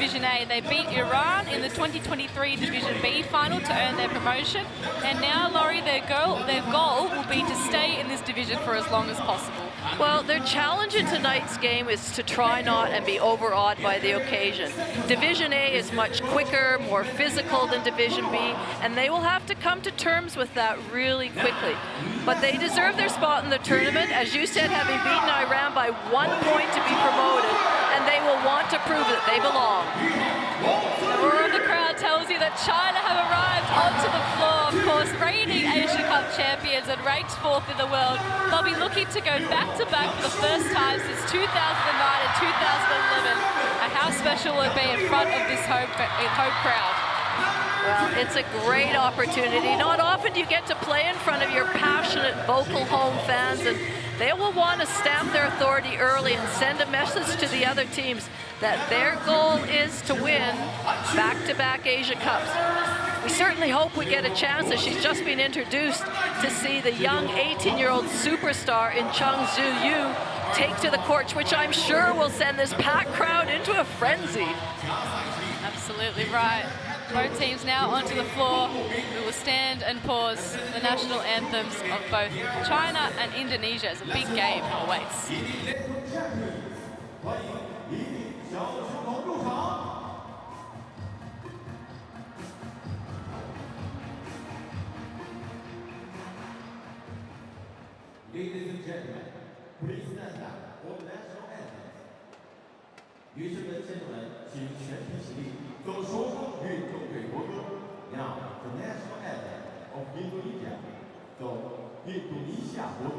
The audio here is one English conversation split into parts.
Division A. They beat Iran in the 2023 Division B final to earn their promotion. And now, Laurie, their goal will be to stay in this division for as long as possible. Well, their challenge in tonight's game is to try not and be overawed by the occasion. Division A is much quicker, more physical than Division B, and they will have to come to terms with that really quickly. But they deserve their spot in the tournament, as you said, having beaten Iran by 1 point to be promoted, and they will want to prove that they belong. The roar of the crowd tells you that China have arrived onto the floor. Of course, reigning Asia Cup champions and ranked 4th in the world. They'll be looking to go back-to-back for the first time since 2009 and 2011. And how special will it be in front of this home crowd? Well, it's a great opportunity. Not often do you get to play in front of your passionate, vocal home fans, and they will want to stamp their authority early and send a message to the other teams that their goal is to win back-to-back Asia Cups. We certainly hope we get a chance, as she's just been introduced, to see the young 18-year-old superstar in Chung Zhu Yu take to the court, which I'm sure will send this packed crowd into a frenzy. Absolutely right. Both teams now onto the floor. We will stand and pause the national anthems of both China and Indonesia as a big game awaits. Ladies and gentlemen, please stand up for the national anthem. 女士们、先生们，请全体起立，奏出运动队国歌。Now, the national anthem of Indonesia. 奏印度尼西亚国歌。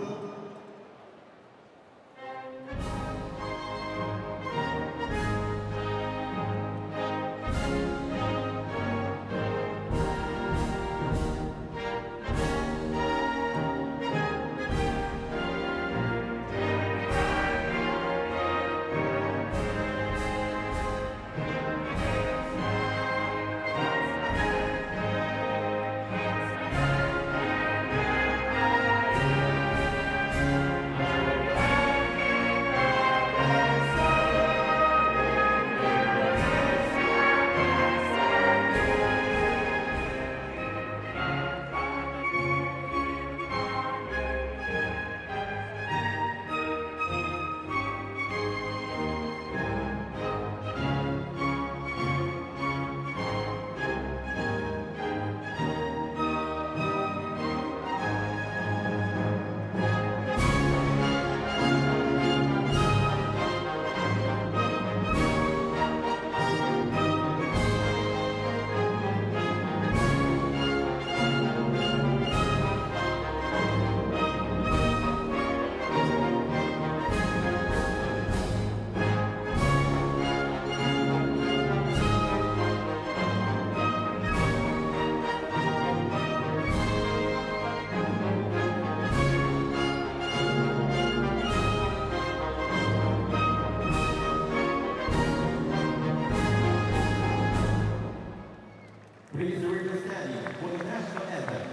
Please remain standing for the national anthem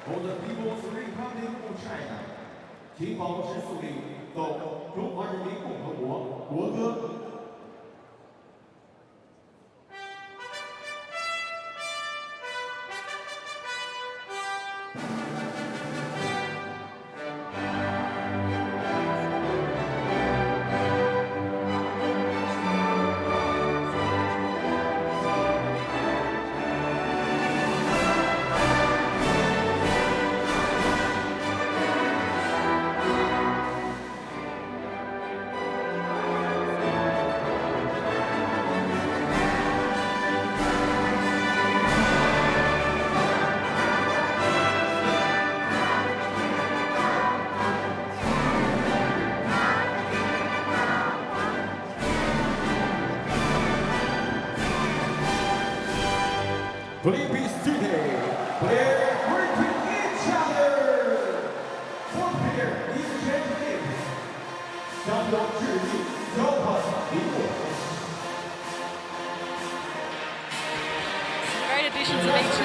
for the People's Republic of China. 请保持肃立，奏中华人民共和国国歌。Please be seated. Players greeting each other. For player is champions. 相当致力，交换礼物。Great additions of each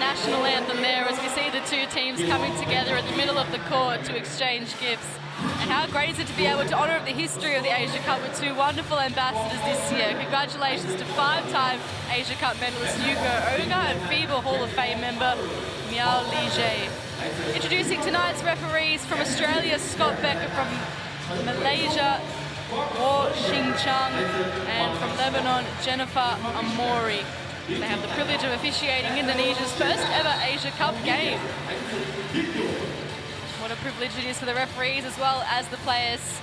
national anthem there as we see the two teams coming together in the middle of the court to exchange gifts. And how great is it to be able to honour the history of the Asia Cup with two wonderful ambassadors this year. Congratulations to 5-time Asia Cup medalist Hugo Oga and FIBA Hall of Fame member Miao Lige. Introducing tonight's referees: from Australia, Scott Becker; from Malaysia, War Xing Chang; and from Lebanon, Jennifer Amori. They have the privilege of officiating Indonesia's first ever Asia Cup game. What a privilege it is for the referees as well as the players.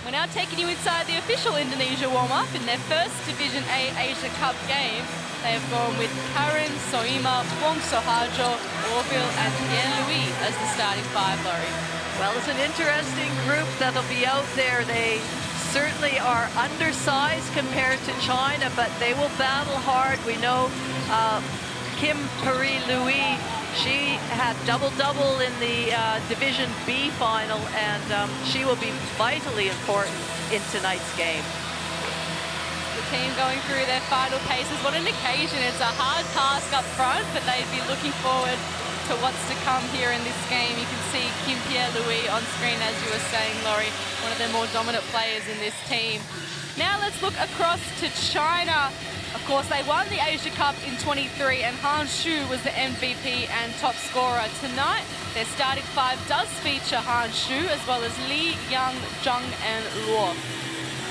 We're now taking you inside the official Indonesia warm-up. In their first Division A Asia Cup game, they have gone with Karen, Soima, Wong Sohajo, Orville and Pierre Louis as the starting five, Laurie. Well, it's an interesting group that'll be out there. They certainly are undersized compared to China, but they will battle hard. We know Kim Peri-Louis, she had double-double in the Division B final, and she will be vitally important in tonight's game. The team going through their final paces. What an occasion. It's a hard task up front, but they'd be looking forward to what's to come here in this game. You can see Kim Pierre-Louis on screen, as you were saying, Laurie, one of their more dominant players in this team. Now let's look across to China. Of course, they won the Asia Cup in 23, and Han Shu was the MVP and top scorer. Tonight, their starting five does feature Han Shu, as well as Li, Yang, Zhang, and Luo.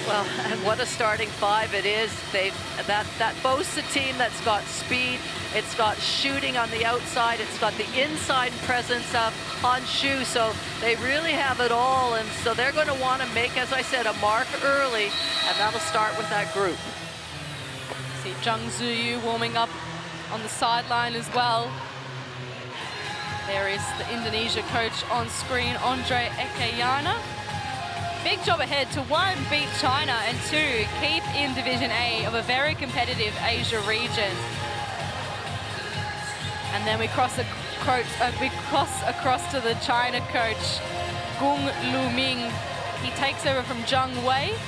Well, and what a starting five it is. That boasts a team that's got speed, it's got shooting on the outside, it's got the inside presence of Han Shu, so they really have it all, and so they're going to want to make, as I said, a mark early, and that'll start with that group. See Zhang Ziyu warming up on the sideline as well. There is the Indonesia coach on screen, Andre Ekayana. Big job ahead to 1, beat China, and 2, keep in Division A of a very competitive Asia region. And then we cross across to the China coach, Gung Luming. He takes over from Zhang Wei,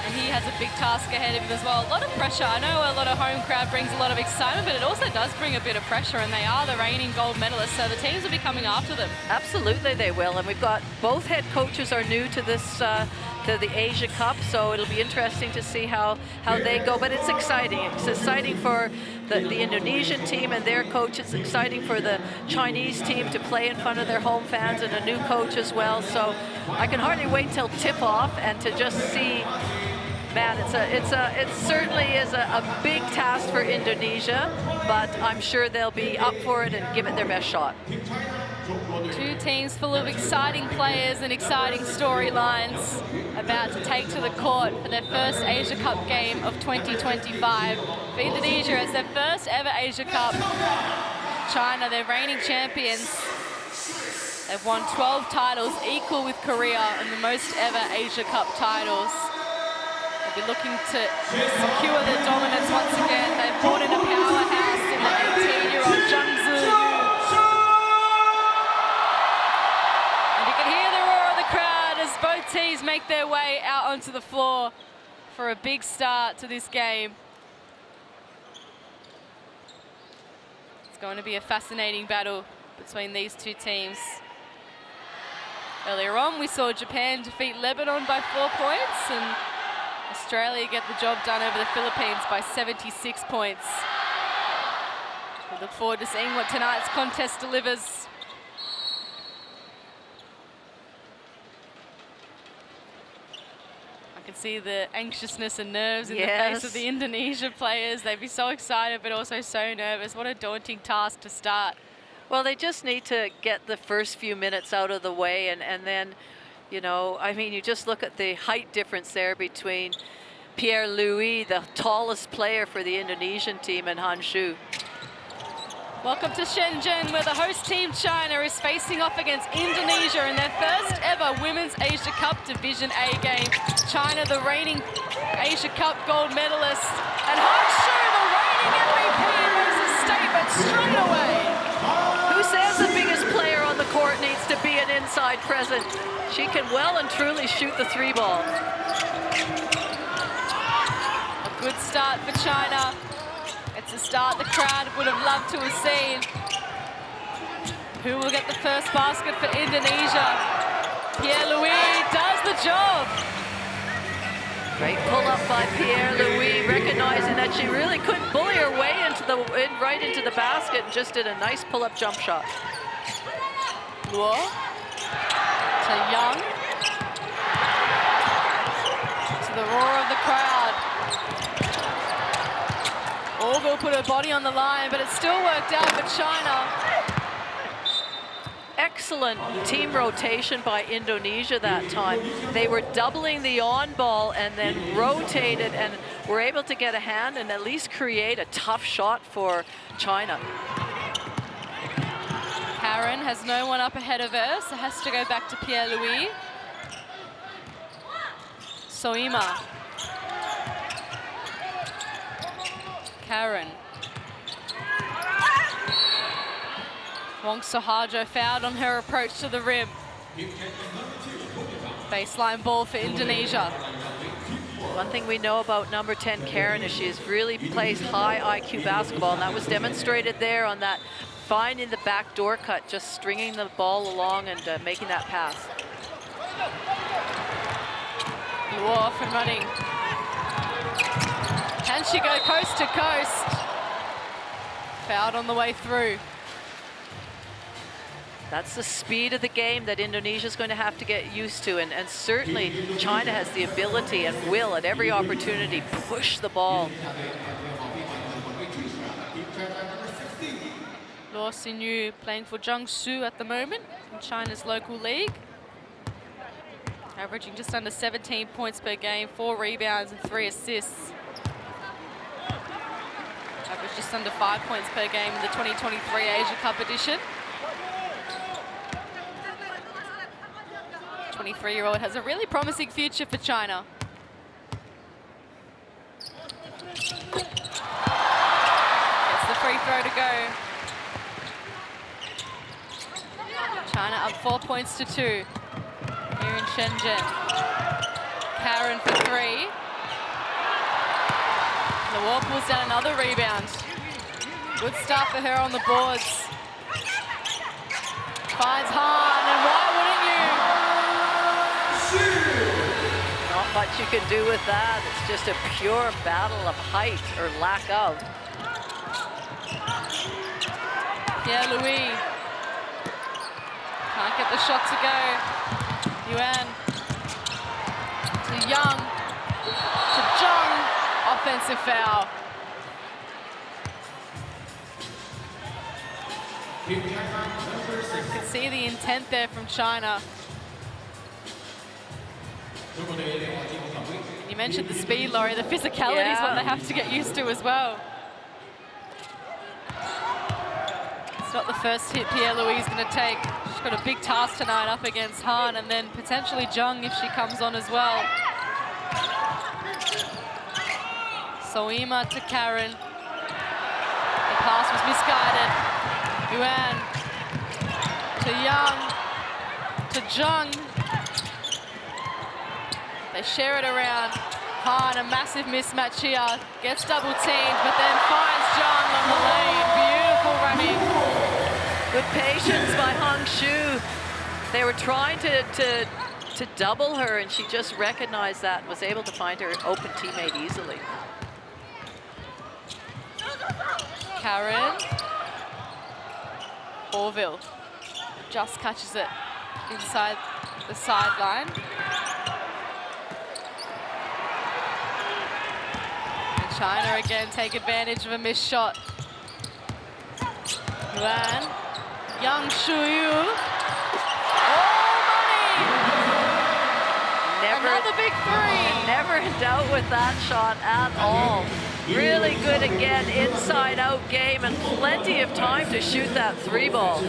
and he has a big task ahead of him as well. A lot of pressure. I know a lot of home crowd brings a lot of excitement, but it also does bring a bit of pressure, and they are the reigning gold medalists, so the teams will be coming after them. Absolutely they will, and we've got both head coaches are new to this to the Asia Cup, so it'll be interesting to see how they go, but it's exciting. It's exciting for the Indonesian team and their coach. It's exciting for the Chinese team to play in front of their home fans and a new coach as well, so I can hardly wait till tip-off and to just see. Man, it certainly is a big task for Indonesia, but I'm sure they'll be up for it and give it their best shot. Two teams full of exciting players and exciting storylines about to take to the court for their first Asia Cup game of 2025. For Indonesia, it's their first ever Asia Cup. China, their reigning champions. They've won 12 titles, equal with Korea, and the most ever Asia Cup titles. They'll be looking to secure their dominance once again. They've brought in a powerhouse in the 18-year-old Zhang Ziyu. And you can hear the roar of the crowd as both teams make their way out onto the floor for a big start to this game. It's going to be a fascinating battle between these two teams. Earlier on, we saw Japan defeat Lebanon by 4 points, and Australia get the job done over the Philippines by 76 points. We look forward to seeing what tonight's contest delivers. I can see the anxiousness and nerves in the face of the Indonesia players. They'd be so excited, but also so nervous. What a daunting task to start. Well, they just need to get the first few minutes out of the way, and then, you know, I mean, you just look at the height difference there between Pierre Louis, the tallest player for the Indonesian team, and Han Shu. Welcome to Shenzhen, where the host team China is facing off against Indonesia in their first ever Women's Asia Cup Division A game. China, the reigning Asia Cup gold medalist, and Han Shu, the reigning MVP, makes a statement straight away. Who says the biggest player on the court needs to be an inside presence? She can well and truly shoot the 3-ball. A good start for China. It's a start the crowd would have loved to have seen. Who will get the first basket for Indonesia? Pierre-Louis does the job. Great pull up by Pierre-Louis, recognizing that she really couldn't bully her way right into the basket, and just did a nice pull-up jump shot. Luo to Young. To the roar of the crowd. Orville put her body on the line, but it still worked out for China. Excellent team rotation by Indonesia that time. They were doubling the on ball and then rotated and were able to get a hand and at least create a tough shot for China. Karen has no one up ahead of her, so has to go back to Pierre-Louis. Soima. Karen. Wong Sohajo fouled on her approach to the rim. Baseline ball for Indonesia. One thing we know about number 10 Karen is she really plays high IQ basketball, and that was demonstrated there on that finding the back door cut, just stringing the ball along and making that pass. Luo off and running. Can she go coast to coast? Fouled on the way through. That's the speed of the game that Indonesia's going to have to get used to, and certainly China has the ability and will at every opportunity push the ball. Luo Xinyu playing for Jiangsu at the moment in China's local league. Averaging just under 17 points per game, 4 rebounds and 3 assists. Averaged just under 5 points per game in the 2023 Asia Cup edition. 23-year-old has a really promising future for China. Gets the free throw to go. China up 4 points to 2 here in Shenzhen. Karen for 3. Luo pulls down another rebound. Good start for her on the boards. Finds Han, and why wouldn't you? Not much you can do with that. It's just a pure battle of height or lack of. Pierre-Louis can't get the shot to go. Yuan to Young to Zhang. Offensive foul. You can see the intent there from China. You mentioned the speed, Laurie. The physicality is what they have to get used to as well. It's not the first hit Pierre-Louis is going to take. She's got a big task tonight up against Han, and then potentially Zhang if she comes on as well. Soima to Karen. The pass was misguided. Yuan to Young to Zhang. They share it around. Han, a massive mismatch here. Gets double teamed, but then finds Zhang on the lane. Beautiful running. Good patience by Hong Shu. They were trying to double her, and she just recognized that, was able to find her open teammate easily. Karen. Orville just catches it inside the sideline. And China again take advantage of a missed shot. Yuan. Yang Shuyu. Another big three. Never in doubt with that shot at all. Really good again, inside-out game, and plenty of time to shoot that 3-ball.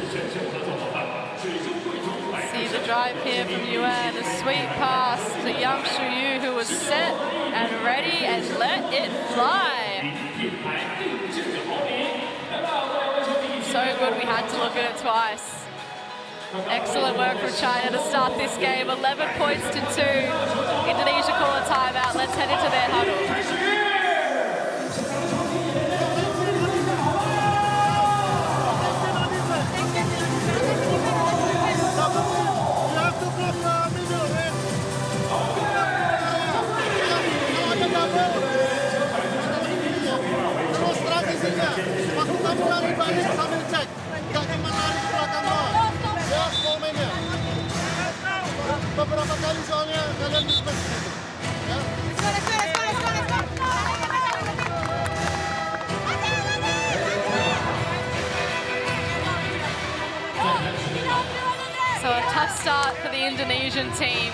See the drive here from Yuan, a sweet pass to Yang Shuyu, who was set and ready and let it fly. So good, we had to look at it twice. Excellent work from China to start this game. 11 points to 2. Indonesia call a timeout. Let's head into their huddle. You have to block Waktu kamu lari balik sambil cek, nggak cuma lari ke belakang doang. Ya, slow mainnya. Beberapa kali soalnya kalian mismatch gitu. Ya. So a tough start for the Indonesian team.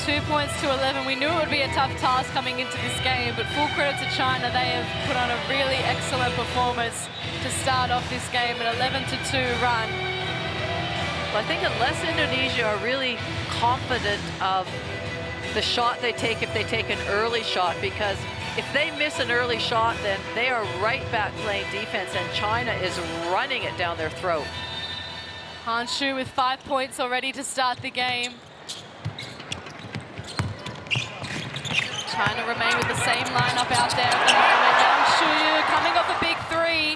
2 points to 11. We knew it would be a tough task coming into this game, but full credit to China. They have put on a really excellent performance to start off this game, an 11-2 run. Well, I think unless Indonesia are really confident of the shot they take if they take an early shot, because if they miss an early shot, then they are right back playing defense, and China is running it down their throat. Han Shu with 5 points already to start the game. China remain with the same lineup out there at the moment. Yang Shuyu coming off a big three,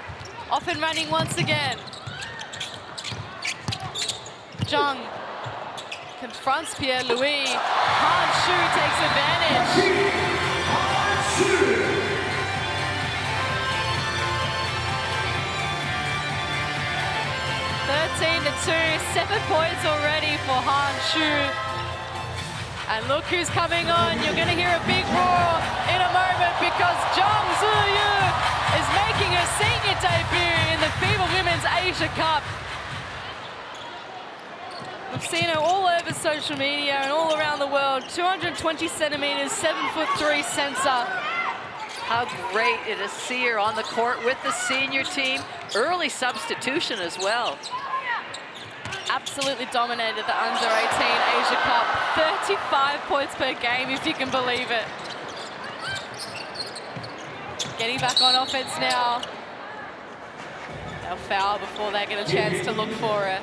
off and running once again. Zhang confronts Pierre-Louis. Han Shu takes advantage. 13-2, 7 points already for Han Shu. And look who's coming on. You're going to hear a big roar in a moment because Zhang Ziyu is making her senior debut in the FIBA Women's Asia Cup. We've seen her all over social media and all around the world. 220 centimeters, 7'3" sensor. How great it is to see her on the court with the senior team. Early substitution as well. Absolutely dominated the under-18 Asia Cup. 35 points per game, if you can believe it. Getting back on offense now. They'll foul before they get a chance to look for it.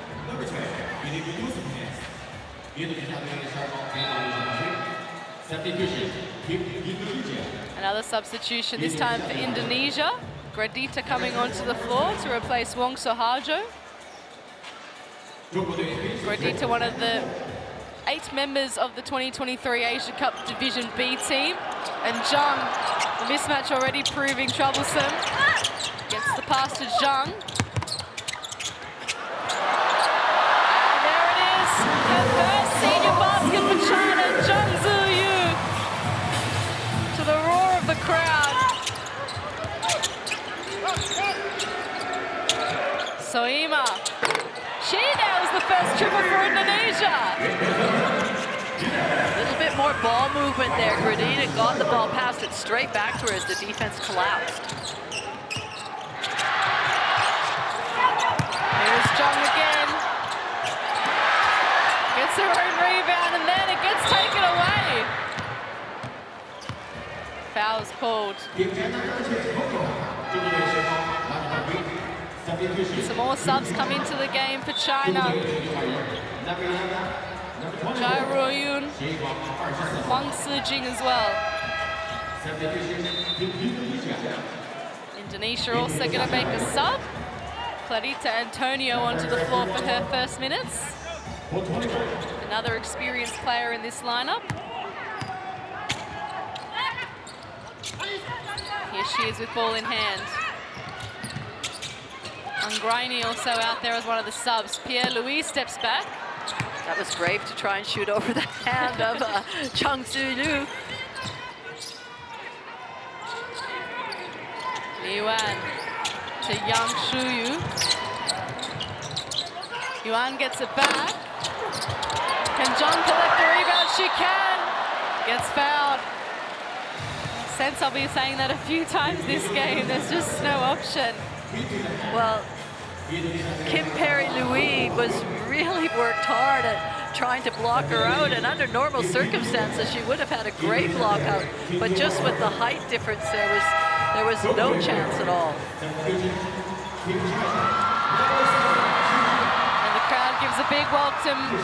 Another substitution, this time for Indonesia. Gradita coming onto the floor to replace Wong Soharjo. Gradita, one of the 8 members of the 2023 Asia Cup Division B team. And Zhang, the mismatch already proving troublesome. Gets the pass to Zhang. And there it is, her first senior basket for China, Zhang Ziyu. To the roar of the crowd. Soima. She nails the first triple for Indonesia. A little bit more ball movement there. Gradita got the ball, passed it straight back to her as the defense collapsed. Here's Zhang again. Gets her own rebound and then it gets taken away. Foul's called. Some more subs come into the game for China. Jai Ruoyun, Huang Sijing as well. Indonesia also going to make a sub. Clarita Antonio onto the floor for her first minutes. Another experienced player in this lineup. Here she is with ball in hand. Angraini also out there as one of the subs. Pierre-Louis steps back. That was brave to try and shoot over the hand of Zhang Ziyu. Yuan to Yang Shuyu. Yuan gets it back. Can Zhang collect the rebound? She can. Gets fouled. Sense I'll be saying that a few times this game. There's just no option. Well, Kim Perry-Louis was really worked hard at trying to block her out, and under normal circumstances she would have had a great block out, but just with the height difference there was no chance at all. And the crowd gives a big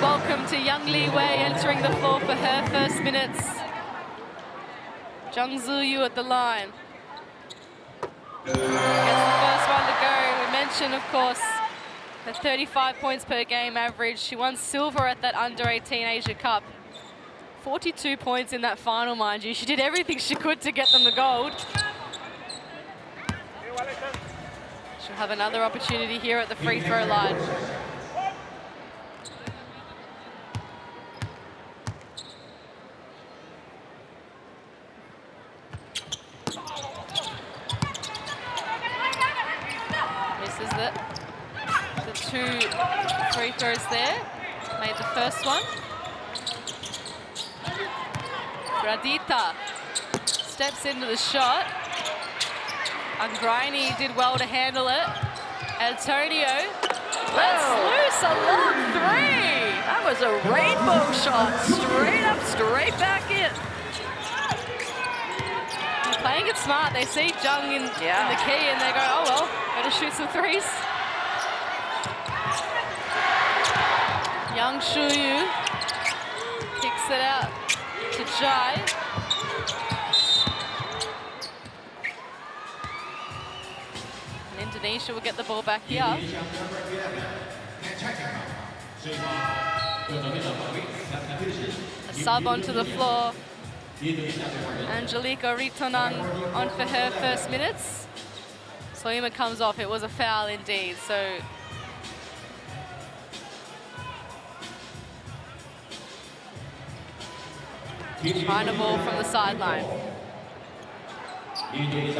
welcome to Yang Li Wei entering the floor for her first minutes. Zhang Ziyu at the line. Gets the first one to go. We mentioned, of course, the 35 points per game average. She won silver at that under-18 Asia Cup. 42 points in that final, mind you. She did everything she could to get them the gold. She'll have another opportunity here at the free throw line. Misses it. The 2 free throws there. Made the first one. Gradita steps into the shot. Angraini did well to handle it. Antonio lets loose a long 3. That was a rainbow shot. Straight up, straight back in. They're playing it smart. They see Jung in the key and they go, oh well, better shoot some 3s. Yang Shuyu kicks it out to Jai. And Indonesia will get the ball back here. A sub onto the floor. Angelica Ritonang on for her first minutes. Soima comes off. It was a foul indeed. So China ball from the sideline. Leading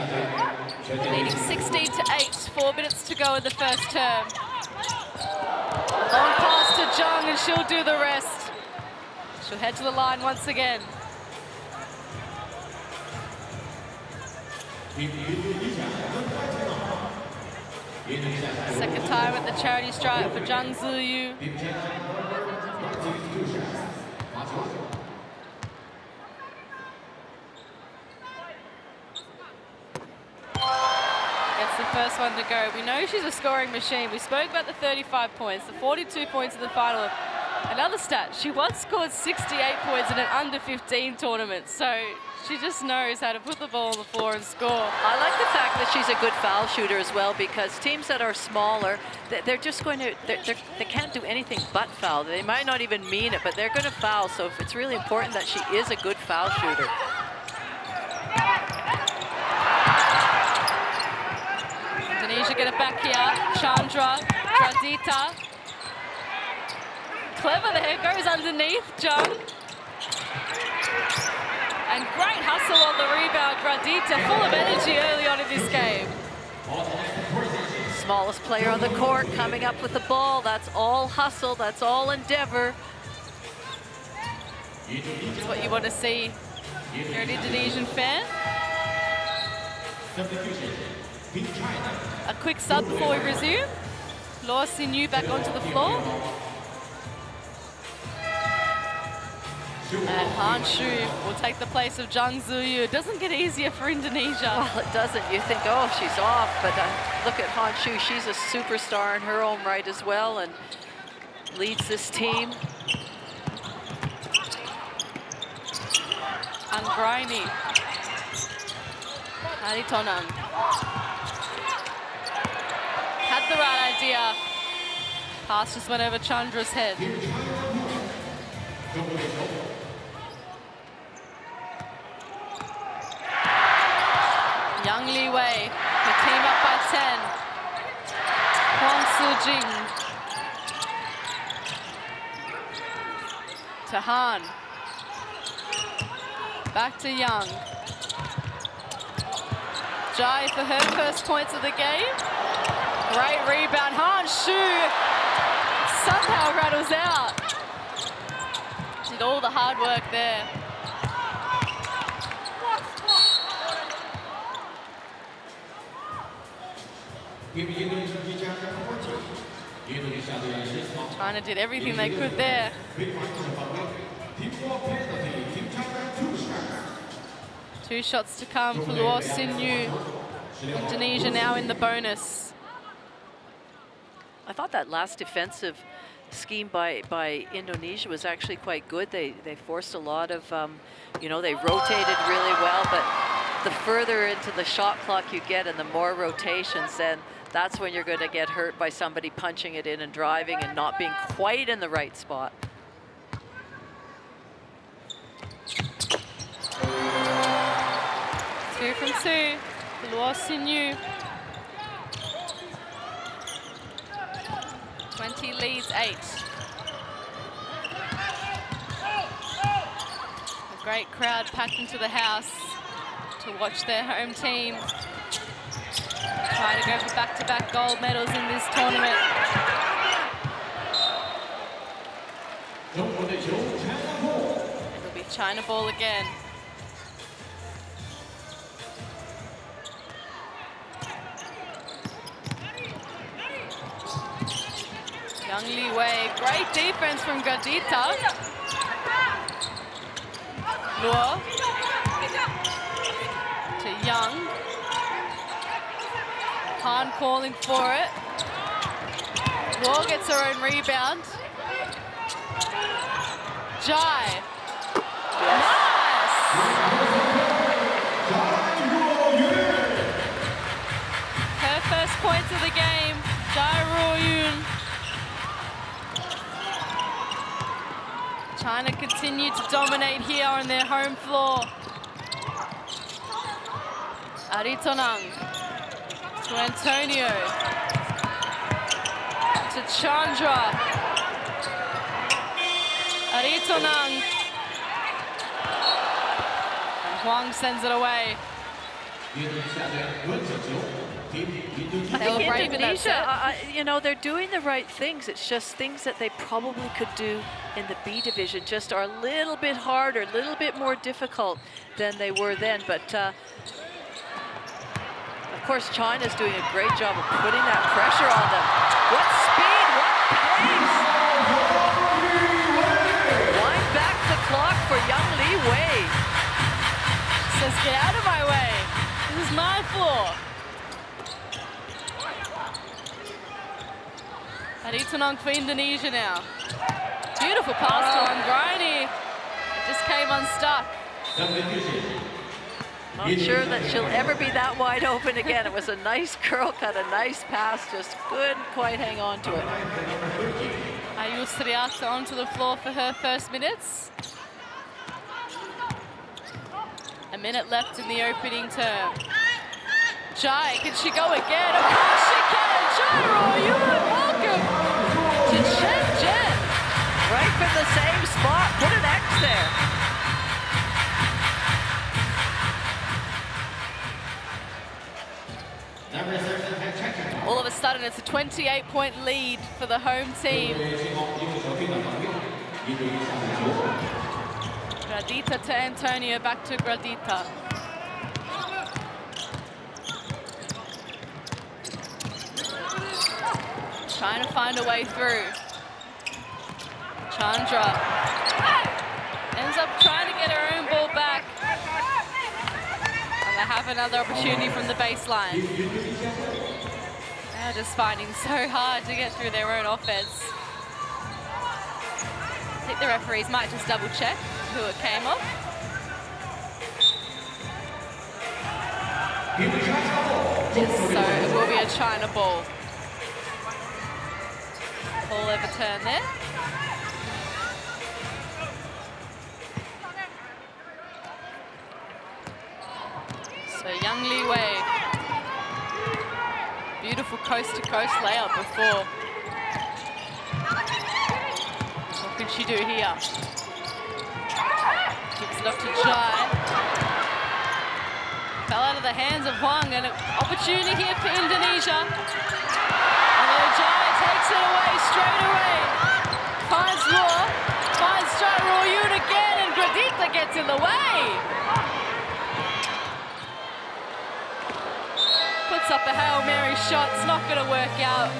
16-8, 4 minutes to go in the first term. Long pass to Jung and she'll do the rest. She'll head to the line once again. Second time at the charity stripe for Jung Ziyu. The first one to go. We know she's a scoring machine. We spoke about the 35 points, the 42 points in the final. Another stat, she once scored 68 points in an under-15 tournament. So she just knows how to put the ball on the floor and score. I like the fact that she's a good foul shooter as well, because teams that are smaller, they're just going to, they can't do anything but foul. They might not even mean it, but they're going to foul. So it's really important that she is a good foul shooter. Indonesia get it back here. Chandra, Gradita. Clever there, goes underneath Jung. And great hustle on the rebound. Gradita full of energy early on in this game. Smallest player on the court coming up with the ball. That's all hustle, that's all endeavor. This is what you want to see. You're an Indonesian fan. A quick sub before we resume. Law Sin-yu back onto the floor. And Han Shu will take the place of Jung Ziyu. It doesn't get easier for Indonesia. Well, it doesn't. You think, oh, she's off. But look at Han Shu. She's a superstar in her own right as well and leads this team. Angraini. Aritonang. Had the right idea. Pass just went over Chandra's head. Yang Li Wei, the team up by 10. Huang Su-jing. To Han. Back to Yang. Jai for her first points of the game. Great rebound. Han Shu somehow rattles out. Did all the hard work there. China did everything they could there. Two shots to come for Luo Sin-yu. Indonesia now in the bonus. I thought that last defensive scheme by Indonesia was actually quite good. They forced a lot of, you know, they rotated really well, but the further into the shot clock you get and the more rotations, then that's when you're going to get hurt by somebody punching it in and driving and not being quite in the right spot. Two from two. Luo Sin-yu. Turkey leads 8. A great crowd packed into the house to watch their home team try to go for back-to-back gold medals in this tournament. It'll be China ball again. Young Li Wei, great defense from Gradita. Luo to Young. Han calling for it. Luo gets her own rebound. Jai. Nice! Her first points of the game, Jai Ruoyun. China continue to dominate here on their home floor. Aritonang to Antonio, to Chandra. Aritonang. And Huang sends it away. I think Indonesia, you know, they're doing the right things. It's just things that they probably could do in the B division just are a little bit harder, a little bit more difficult than they were then. But of course, China's doing a great job of putting that pressure on them. What speed, what pace! Wind back the clock for young Li Wei. Says, get out of my way. This is my floor. Aritonang for Indonesia now. Beautiful pass to Angrini. It just came unstuck. Not sure that she'll ever be that wide open again. It was a nice curl cut, a nice pass, just couldn't quite hang on to it. Ayul Sriata onto the floor for her first minutes. A minute left in the opening term. Jai, can she go again? Of course she can! Jai Ruoyun, welcome to Shenzhen. Right from the same spot, put an X there. All of a sudden, it's a 28-point lead for the home team. Gradita to Antonio, back to Gradita. Trying to find a way through. Chandra ends up trying to get her own ball back. And they have another opportunity from the baseline. They're just finding so hard to get through their own offense. I think the referees might just double check who it came off. Yes, so it will be a China ball. Ball overturned there. So young Li Wei. Beautiful coast-to-coast layup before. What can she do here? Gives it off to Jai. Fell out of the hands of Huang, and an opportunity here for Indonesia. And then Jai takes it away straight away. Finds Luo, finds Jai Ruoyun again, and Gradita gets in the way. Puts up a Hail Mary shot, it's not going to work out.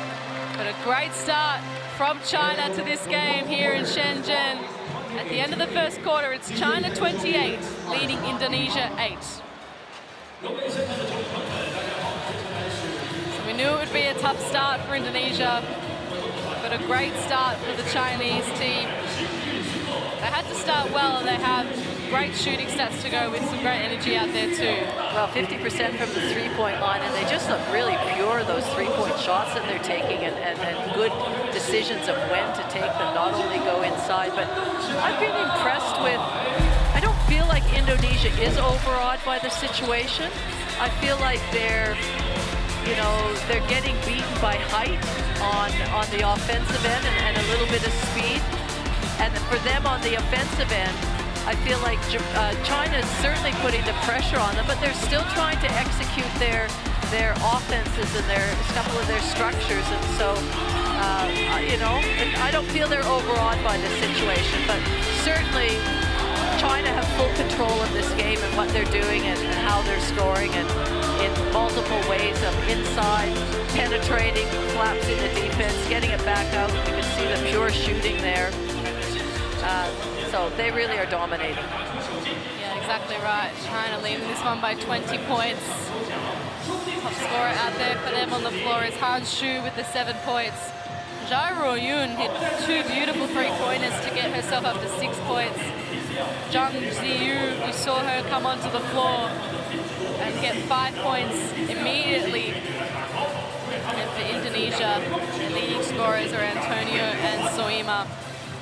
But a great start from China to this game here in Shenzhen. At the end of the first quarter, it's China 28, leading Indonesia 8. So we knew it would be a tough start for Indonesia, but a great start for the Chinese team. They had to start well, and they have great shooting stats to go with, some great energy out there too. Well, 50% from the three-point line, and they just look really pure, those three-point shots that they're taking, and good decisions of when to take them, not only go inside, but I've been impressed with, I don't feel like Indonesia is overawed by the situation. I feel like they're you know, they're getting beaten by height on the offensive end and a little bit of speed. And for them on the offensive end, I feel like China is certainly putting the pressure on them, but they're still trying to execute their offenses and a couple of their structures. And so, you know, I don't feel they're overawed by this situation, but certainly China have full control of this game and what they're doing and how they're scoring, and in multiple ways of inside, penetrating, collapsing the defense, getting it back out. You can see the pure shooting there. So they really are dominating. Yeah, exactly right. China leading this one by 20 points. Top scorer out there for them on the floor is Han Shu with the 7 points. Jai Ro-yoon hit 2 beautiful 3-pointers to get herself up to 6 points. Zhang Ziyu, you saw her come onto the floor and get 5 points immediately. And for Indonesia, the leading scorers are Antonio and Soima.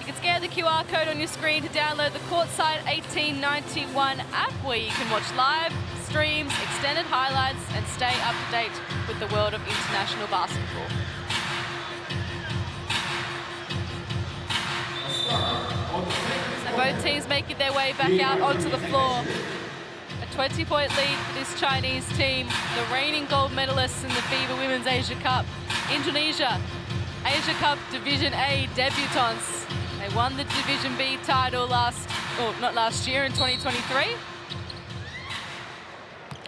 You can scan the QR code on your screen to download the Courtside 1891 app, where you can watch live streams, extended highlights, and stay up to date with the world of international basketball. So both teams making their way back out onto the floor. A 20-point lead for this Chinese team, the reigning gold medalists in the FIBA Women's Asia Cup. Indonesia, Asia Cup Division A debutants. They won the Division B title not last year, in 2023.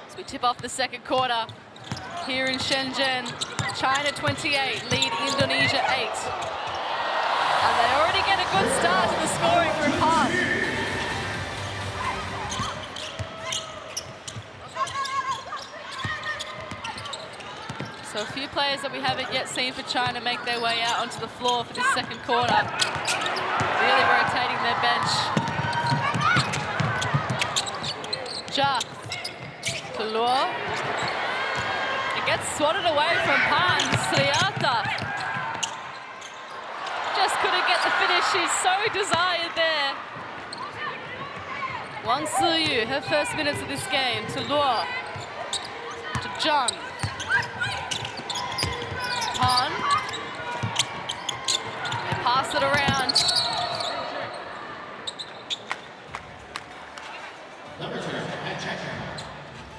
As we tip off the second quarter here in Shenzhen, China 28, lead Indonesia 8. And they already get a good start to the scoring group half. So a few players that we haven't yet seen for China make their way out onto the floor for this second quarter. Really rotating their bench. Ja, Kalua. It gets swatted away from Pan, Sriata. Just couldn't get the finish she so desired there. Wang Siyu, her first minutes of this game, to Luo, to John. Pan. They pass it around.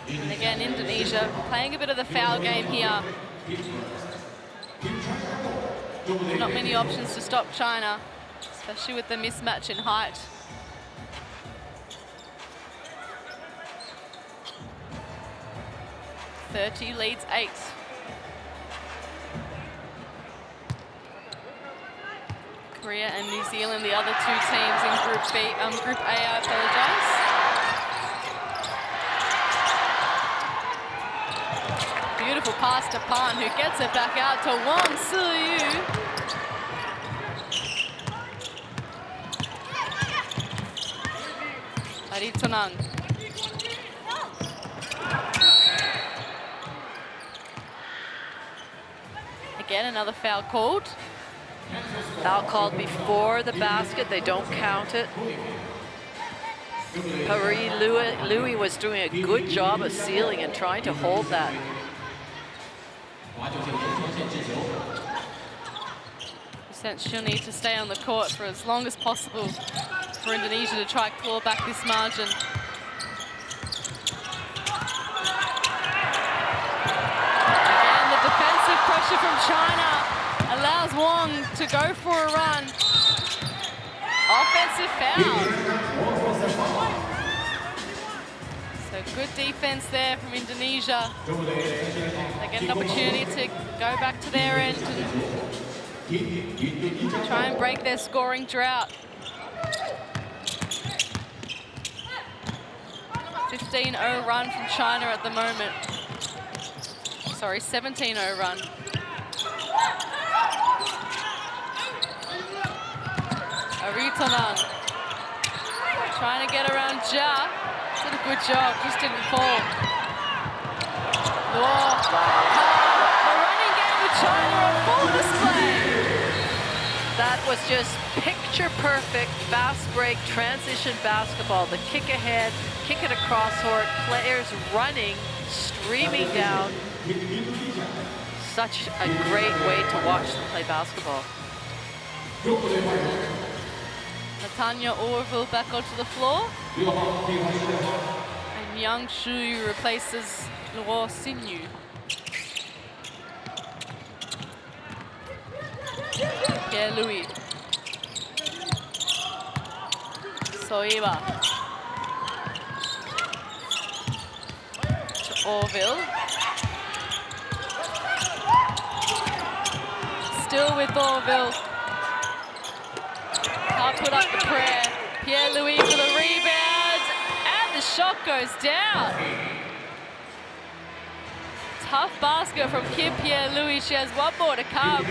And again, Indonesia playing a bit of the foul game here. Not many options to stop China, especially with the mismatch in height. (30 leads 8. Korea and New Zealand, the other two teams in Group A, I apologize. Beautiful pass to Pan, who gets it back out to Wang Siyu. Aritonang. Again, another foul called. Foul called before the basket, they don't count it. Paris Louis was doing a good job of sealing and trying to hold that. Since she'll need to stay on the court for as long as possible for Indonesia to try claw back this margin. Again, the defensive pressure from China allows Wang to go for a run. Offensive foul. So good defense there from Indonesia. They get an opportunity to go back to their end and try and break their scoring drought. 15-0 run from China at the moment. Sorry, 17-0 run. Aritonang trying to get around Ja. Did a good job, just didn't fall. Whoa. The running game with China on full display. That was just picture perfect fast break transition basketball. The kick ahead, kick it across court, players running, streaming down. Such a great way to watch them play basketball. Natanya Orville back onto the floor. And Yang Shu replaces Luo Sinyu. Pierre-Louis. Soiba. To Orville. Still with Orville. Can't put up the prayer. Pierre-Louis for the rebound. And the shot goes down. Tough basket from Kim Pierre-Louis. She has one more to come.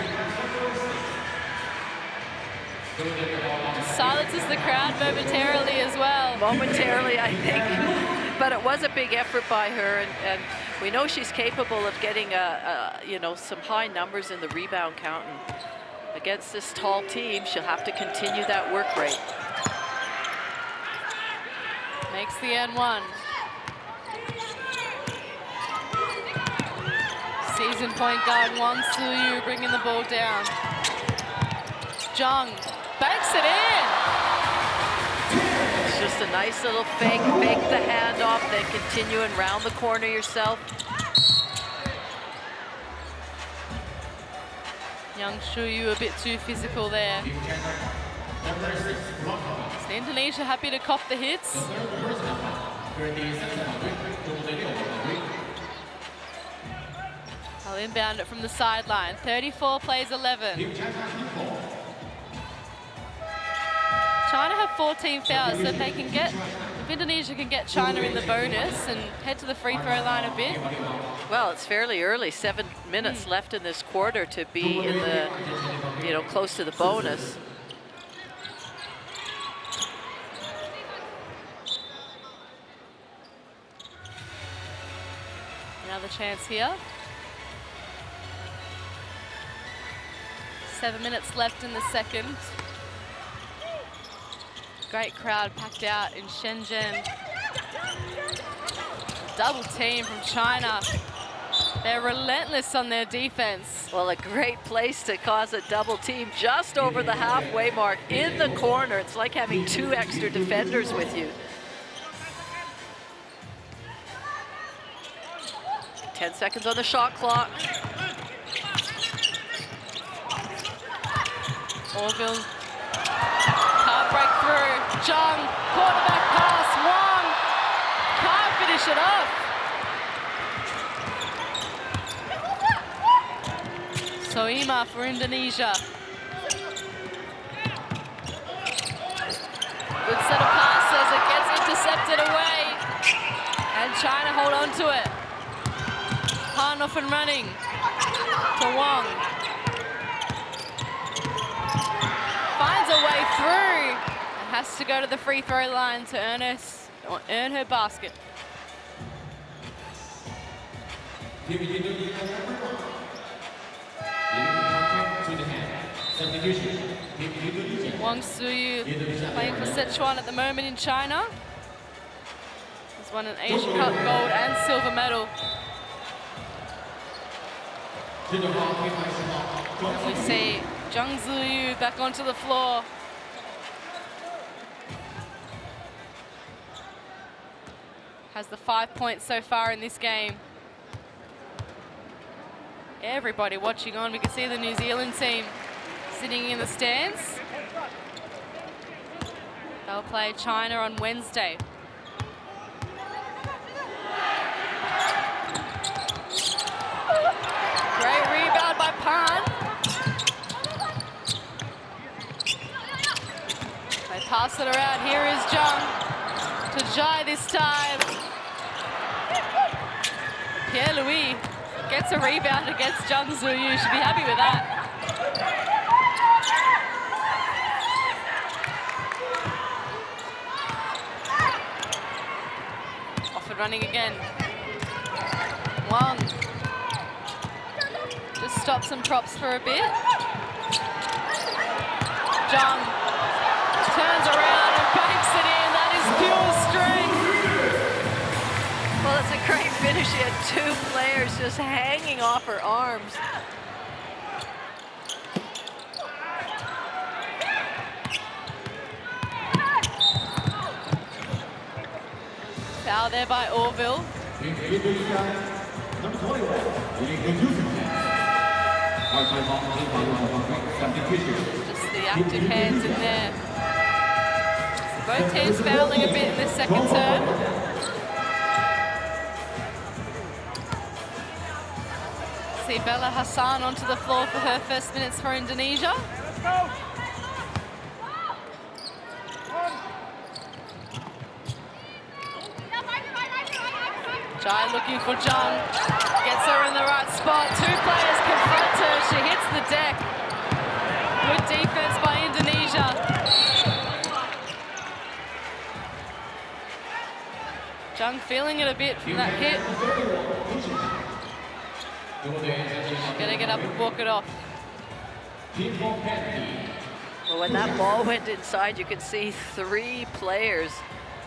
Silences the crowd momentarily as well. Momentarily, I think. But it was a big effort by her, and we know she's capable of getting you know, some high numbers in the rebound count. And against this tall team, she'll have to continue that work rate. Makes the N1. Season point guard Wang Suyu bringing the ball down. Zhang banks it in. It's just a nice little fake the handoff, then continue and round the corner yourself. Yang Shuyu a bit too physical there. So Indonesia happy to cop the hits. I'll inbound it from the sideline. 34 plays 11. China have 14 fouls, so if they can get, if Indonesia can get China in the bonus and head to the free throw line a bit. Well, it's fairly early, 7 minutes left in this quarter to be in the, you know, close to the bonus. Another chance here. 7 minutes left in the second. Great crowd packed out in Shenzhen. Double team from China. They're relentless on their defense. Well, a great place to cause a double team just over the halfway mark in the corner. It's like having 2 extra defenders with you. 10 seconds on the shot clock. Orville can't break through. Zhang, quarterback pass. Wang can't finish it off. Soima for Indonesia. Good set of passes. It gets intercepted away. And China hold on to it. Han off and running to Wang. Finds a way through and has to go to the free throw line to earn her basket. Wang Suyu playing for Sichuan at the moment in China. He's won an Asian Cup gold and silver medal. And we see Zhang Ziyu back onto the floor. Has the 5 points so far in this game. Everybody watching on. We can see the New Zealand team sitting in the stands. They'll play China on Wednesday. Great rebound by Pan. They pass it around. Here is Zhang to Jai this time. Pierre-Louis gets a rebound against Zhang Ziyu. Should be happy with that. Off and running again. Wang. Just stops and props for a bit. Zhang turns around and banks it in. That is pure strength. Well, it's a great finish, she had 2 players just hanging off her arms. Foul there by Orville. Just the active hands in there. So both teams fouling a bit in this second term. See Bella Hassan onto the floor for her first minutes for Indonesia. Jai looking for Jung, gets her in the right spot. 2 players confront her, she hits the deck. Good defense by Indonesia. Jung feeling it a bit from that hit. Gonna get up and walk it off. Well, when that ball went inside, you could see 3 players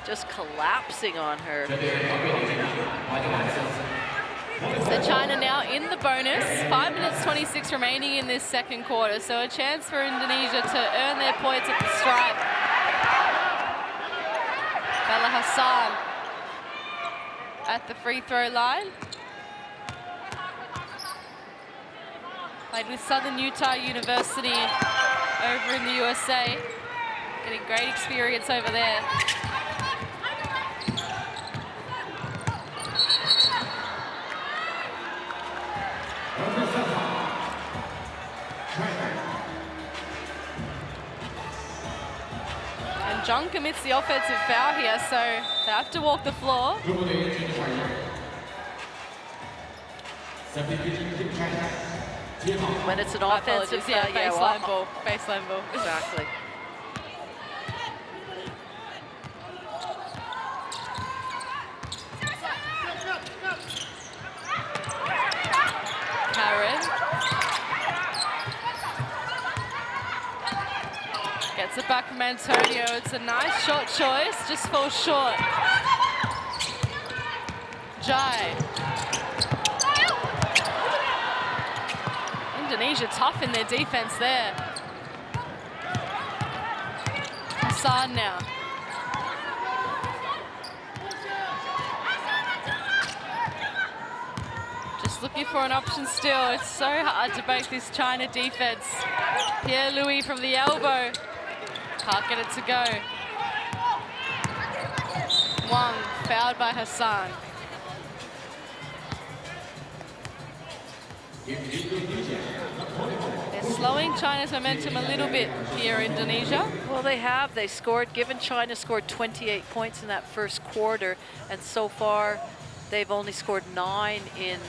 just collapsing on her. So China now in the bonus. 5 minutes 26 remaining in this second quarter. So a chance for Indonesia to earn their points at the stripe. Bella Hassan at the free throw line. Played with Southern Utah University over in the USA. Getting great experience over there. And Jung commits the offensive foul here, so they have to walk the floor. When it's an offensive foul, yeah, baseline ball, baseline ball. Exactly. Karen gets it back from Antonio. It's a nice shot choice, just falls short. Jai. Indonesia tough in their defense there. Hassan now. Just looking for an option still. It's so hard to break this China defense. Pierre-Louis from the elbow. Can't get it to go. Wang fouled by Hassan. They're slowing China's momentum a little bit here, Indonesia. Well, they have. They scored, given China scored 28 points in that first quarter, and so far they've only scored 9 in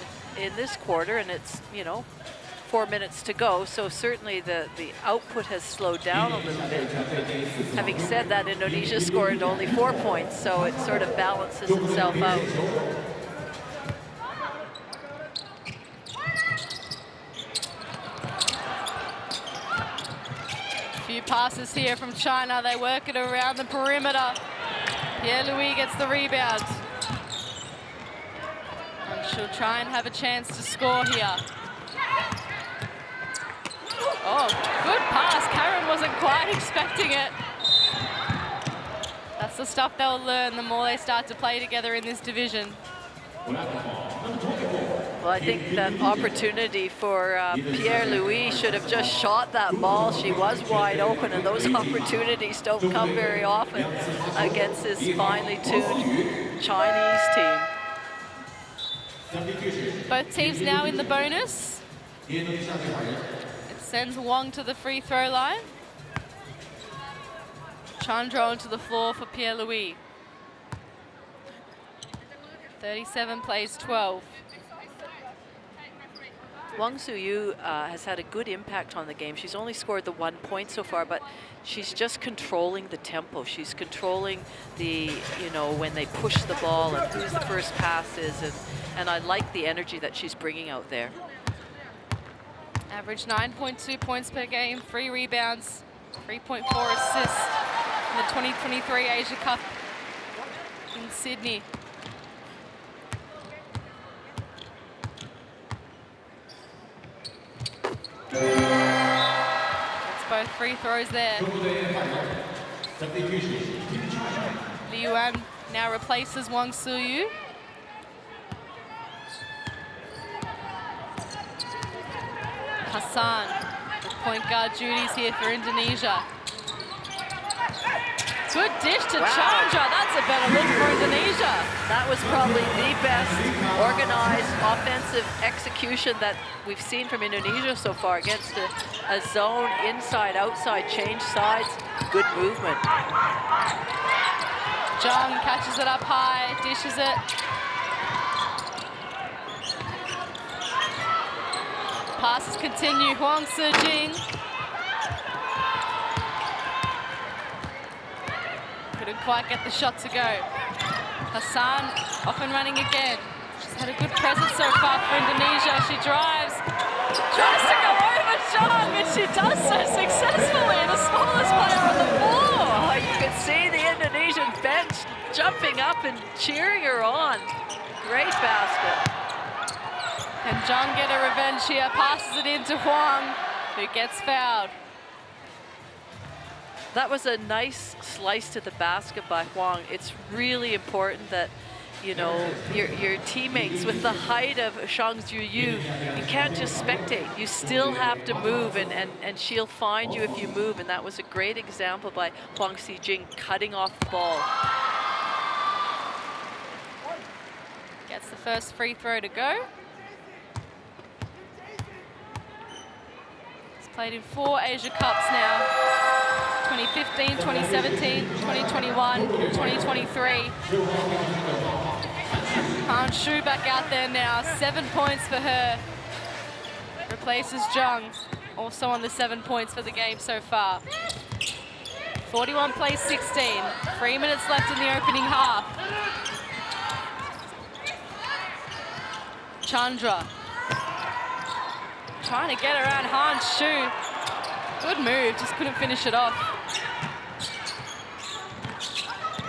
this quarter, and it's, you know, 4 minutes to go. So certainly the output has slowed down a little bit. Having said that, Indonesia scored only 4 points, so it sort of balances itself out. Few passes here from China. They work it around the perimeter. Pierre-Louis gets the rebound. And she'll try and have a chance to score here. Oh, good pass. Karen wasn't quite expecting it. That's the stuff they'll learn the more they start to play together in this division. Well, I think that opportunity for Pierre-Louis should have just shot that ball. She was wide open, and those opportunities don't come very often against this finely tuned Chinese team. Both teams now in the bonus. It sends Wang to the free throw line. Chandra onto the floor for Pierre-Louis. 37 plays 12. Wang Suyu has had a good impact on the game. She's only scored the 1 point so far, but she's just controlling the tempo. She's controlling the, you know, when they push the ball and who's the first pass is, and I like the energy that she's bringing out there. Average 9.2 points per game, 3 rebounds, 3.4 assists in the 2023 Asia Cup in Sydney. That's both free throws there. Li Yuan now replaces Wang Suyu. Hassan, the point guard duties here for Indonesia. Good dish to Chandra. That's a better look for Indonesia. That was probably the best organized offensive execution that we've seen from Indonesia so far against a zone inside, outside, change sides. Good movement. Jung catches it up high, dishes it. Passes continue, Huang Sijing. Couldn't quite get the shot to go. Hassan off and running again. She's had a good presence so far for Indonesia. She drives, tries to go over Jung, and she does so successfully, the smallest player on the floor. Oh, you can see the Indonesian bench jumping up and cheering her on. Great basket. Can Jung get a revenge here? Passes it into Huang, who gets fouled. That was a nice slice to the basket by Huang. It's really important that, you know, your teammates with the height of Zhang Zuyu, you can't just spectate. You still have to move, and she'll find you if you move. And that was a great example by Huang Sijing cutting off the ball. Gets the first free throw to go. He's played in 4 Asia Cups now. 2015, 2017, 2021, 2023. Han Shu back out there now, 7 points for her. Replaces Jung, also on the 7 points for the game so far. 41 plays 16, 3 minutes left in the opening half. Chandra, trying to get around Han Shu. Good move, just couldn't finish it off.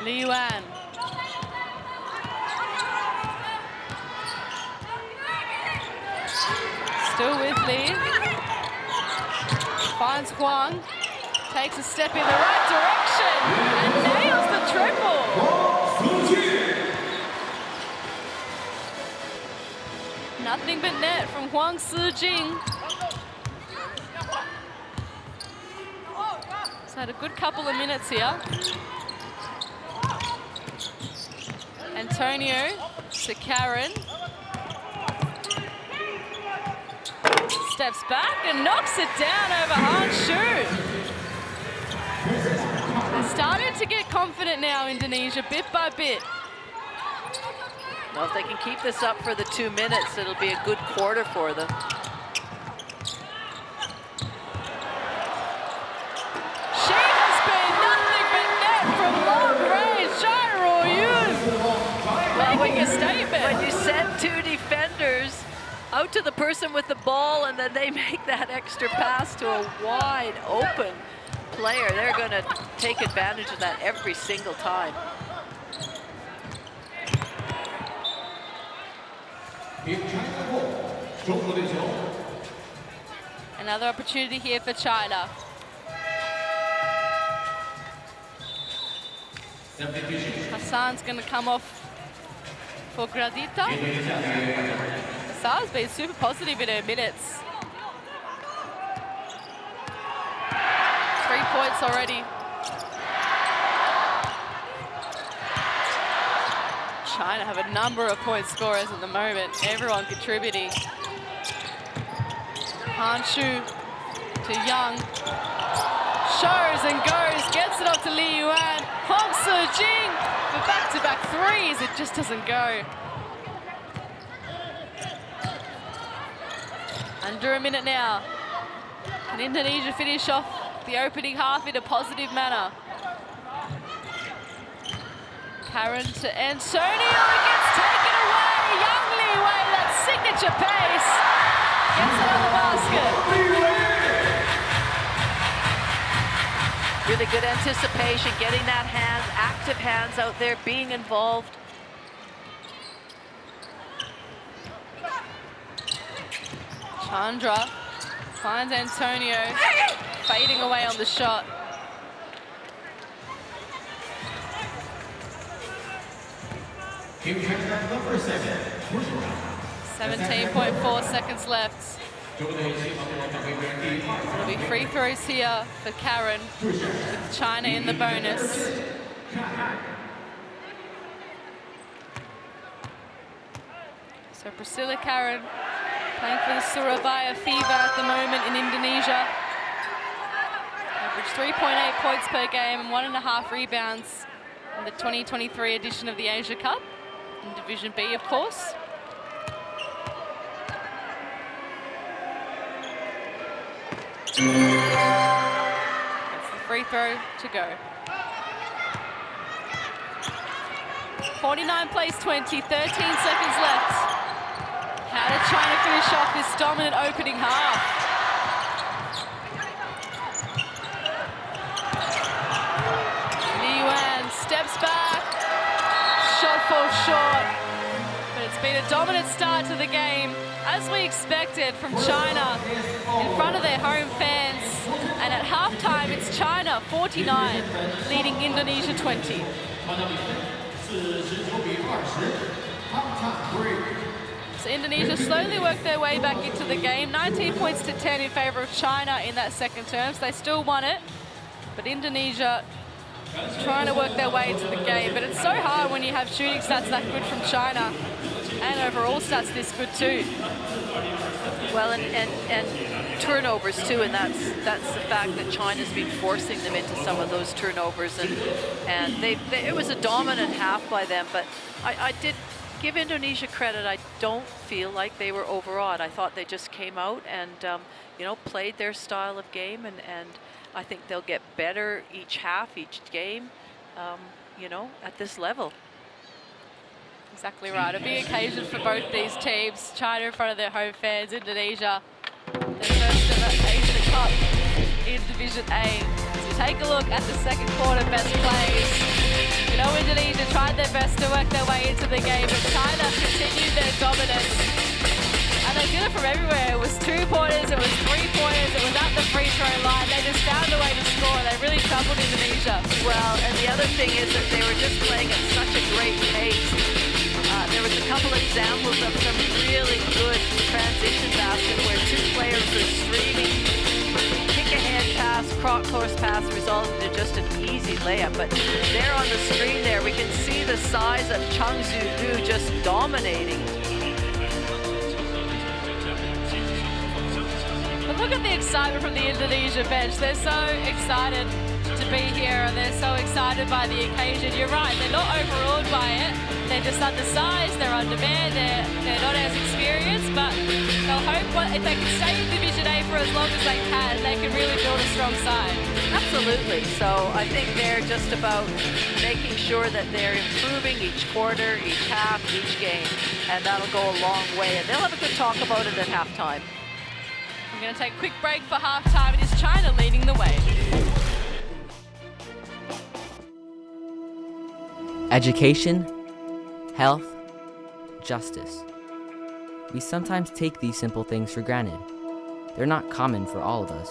Li Yuan. Still with Li. Finds Huang. Takes a step in the right direction and nails the triple. Nothing but net from Huang Sijing. He's had a good couple of minutes here. Antonio to Karen. Steps back and knocks it down over Han Shu. They're starting to get confident now, Indonesia, bit by bit. Well, if they can keep this up for the 2 minutes, it'll be a good quarter for them. She has been nothing but net from long range. Jairo Yun making a statement. When you send 2 defenders out to the person with the ball and then they make that extra pass to a wide open player, they're going to take advantage of that every single time. Another opportunity here for China. Hassan's going to come off for Gradita. Hassan's been super positive in her minutes. 3 points already. China have a number of point scorers at the moment, everyone contributing. Han Shu to Young. Shows and goes, gets it up to Li Yuan. Huang Sijing for back-to-back threes. It just doesn't go. Under a minute now. Can Indonesia finish off the opening half in a positive manner? Karen to Antonio, it gets taken away. Young Li Wei, that signature pace. Gets it on the basket. Really good anticipation, getting that hand, active hands out there, being involved. Chandra Finds Antonio fading away on the shot. Number 7. 17.4 seconds left. It'll be free throws here for Karen, with China in the bonus. So Priscilla Karen playing for the Surabaya FIBA at the moment in Indonesia. Average 3.8 points per game and 1.5 rebounds in the 2023 edition of the Asia Cup, in Division B, of course. That's the free throw to go. 49 plays 20, 13 seconds left. How did China finish off this dominant opening half? Li Yuan steps back, shot falls short, but it's been a dominant start to the game, as we expected from China, in front of their home fans. And at halftime, it's China 49, leading Indonesia 20. So Indonesia slowly worked their way back into the game. 19 points to 10 in favor of China in that second term, so they still won it. But Indonesia trying to work their way into the game. But it's so hard when you have shooting stats that good from China and overall stats this good too. Well, and turnovers too, and that's the fact that China's been forcing them into some of those turnovers, and it was a dominant half by them. But I did give Indonesia credit. I don't feel like they were overawed. I thought they just came out and you know, played their style of game, and I think they'll get better each half, each game, you know, at this level. Exactly right. A big occasion for both these teams. China in front of their home fans, Indonesia, their first ever Asia Cup in Division A. As we take a look at the second quarter best plays, you know, Indonesia tried their best to work their way into the game, but China continued their dominance. And they did it from everywhere. It was 2-pointers, it was 3-pointers, it was at the free throw line. They just found a way to score. They really troubled Indonesia. Well, and the other thing is that they were just playing at such a great pace. There was a couple examples of some really good transition basket where two players were streaming, kick-ahead pass, cross-course pass, resulted in just an easy layup. But there on the screen there, we can see the size of Chung Zhu just dominating. But look at the excitement from the Indonesia bench. They're so excited to be here, and they're so excited by the occasion. You're right, they're not overawed by it. They're just undersized, they're on demand, they're not as experienced, but they'll hope if they can stay in Division A for as long as they can really build a strong side. Absolutely. So I think they're just about making sure that they're improving each quarter, each half, each game, and that'll go a long way. And they'll have a good talk about it at halftime. We're going to take a quick break for halftime. It is China leading the way. Education, health, justice. We sometimes take these simple things for granted. They're not common for all of us.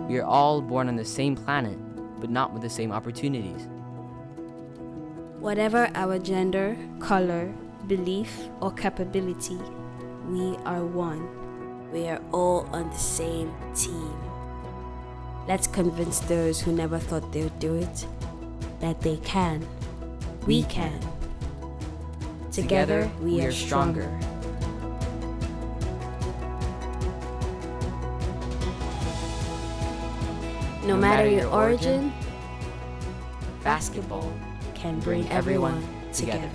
We are all born on the same planet, but not with the same opportunities. Whatever our gender, color, belief, or capability, we are one. We are all on the same team. Let's convince those who never thought they would do it that they can. We can. Together, we are stronger. No matter your origin, basketball can bring everyone together.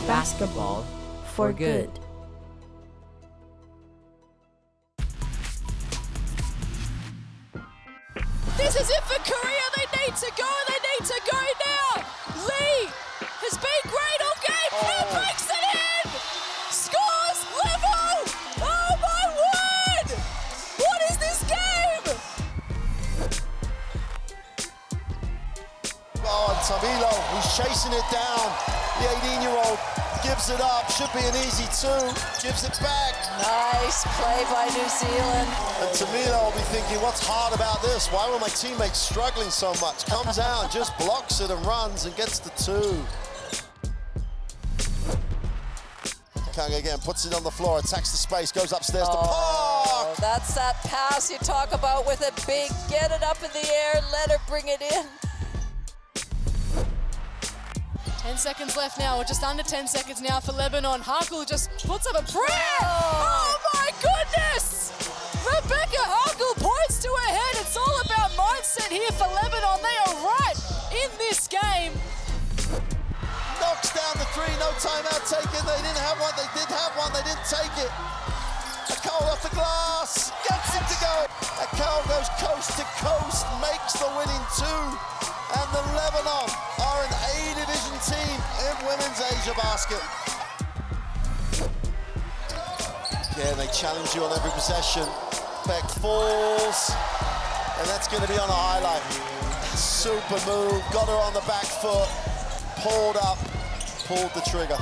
Basketball for good. This is it for Korea. They need to go. They need to go now. Lee has been great all game. Cat breaks it in. Scores level. Oh my word. What is this game? Oh, and Tamilo, who's chasing it down. The 18-year-old gives it up. Should be an easy two. Gives it back. Nice play by New Zealand. And to me, I'll be thinking, what's hard about this? Why were my teammates struggling so much? Comes out, just blocks it and runs and gets the two. Kang again, puts it on the floor, attacks the space, goes upstairs to Park. That's that pass you talk about with a big, get it up in the air, let her bring it in. 10 seconds left now, or just under 10 seconds now for Lebanon. Harkle just puts up a prayer. Oh my goodness! Rebecca Harkle points to her head. It's all about mindset here for Lebanon. They are right in this game. Knocks down the three, no timeout taken. They didn't have one, they did have one, they didn't take it. Akal off the glass, gets it to go. Akal goes coast to coast, makes the winning two. And the Lebanon are an A-division team in women's Asia basket. Again, they challenge you on every possession. Beck falls, and that's going to be on a highlight. Super move, got her on the back foot. Pulled up, pulled the trigger.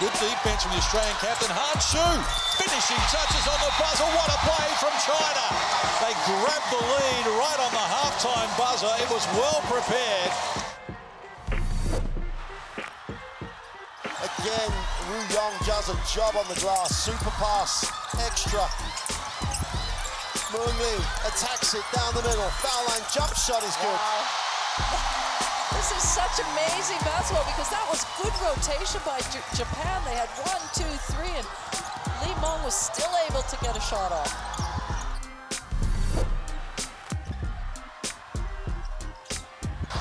Good defense from the Australian captain, Han Shu. Finishing touches on the buzzer. What a play from China. They grabbed the lead right on the halftime buzzer. It was well prepared. Again, Wu Yong does a job on the glass. Super pass, extra. Moon Lee attacks it down the middle. Foul line jump shot is good. Wow. This is such amazing basketball because that was good rotation by Japan. They had 1, 2, 3, and Lee Mong was still able to get a shot off.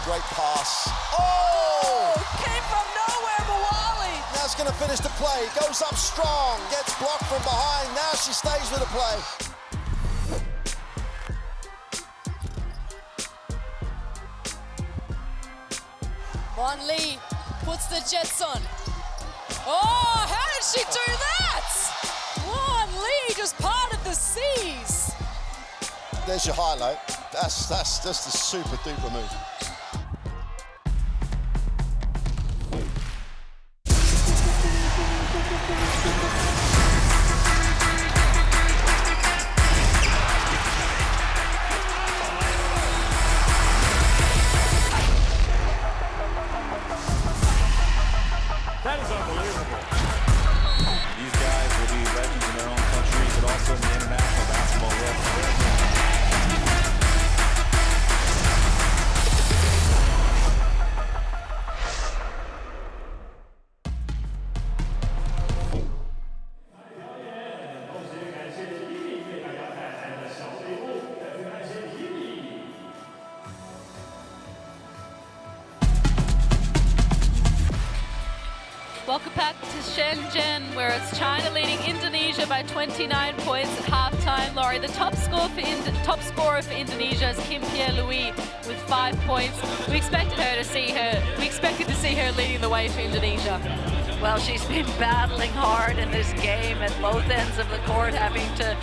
Great pass. Oh! Came from nowhere, Mawali. Now it's going to finish the play. Goes up strong. Gets blocked from behind. Now she stays with the play. Ron Lee puts the Jets on. Oh, how did she do that? Ron Lee just parted the seas. There's your highlight. That's just a super duper move. That is unbelievable. These guys will be legends in their own countries, but also in the international basketball world. Welcome back to Shenzhen, where it's China leading Indonesia by 29 points at halftime. Laurie, the top scorer for Indonesia is Kim Pierre-Louis with 5 points. We expected to see her leading the way for Indonesia. Well, she's been battling hard in this game at both ends of the court, having to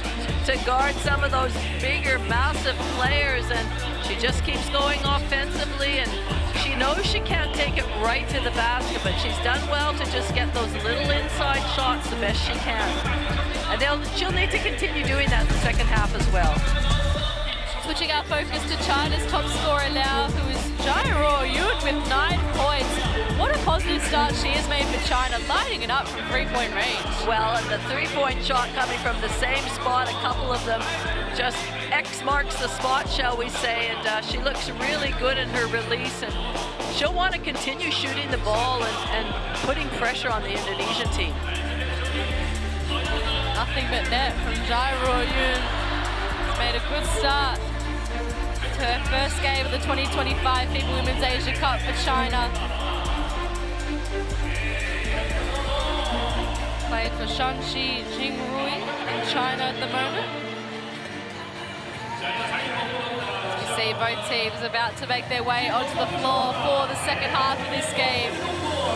guard some of those bigger, massive players, and she just keeps going offensively, and she knows she can't take it right to the basket, but she's done well to just get those little inside shots the best she can. And she'll need to continue doing that in the second half as well. Switching our focus to China's top scorer now, who is Jai Ro-Yun with 9 points. What a positive start she has made for China, lighting it up from three-point range. Well, and the three-point shot coming from the same spot, a couple of them just X marks the spot, shall we say, and she looks really good in her release, and she'll want to continue shooting the ball and putting pressure on the Indonesian team. Nothing but net from Jai Ro-Yun. Made a good start to her first game of the 2025 FIBA Women's Asia Cup for China. Playing for Shanxi Jingrui in China at the moment. You see both teams about to make their way onto the floor for the second half of this game.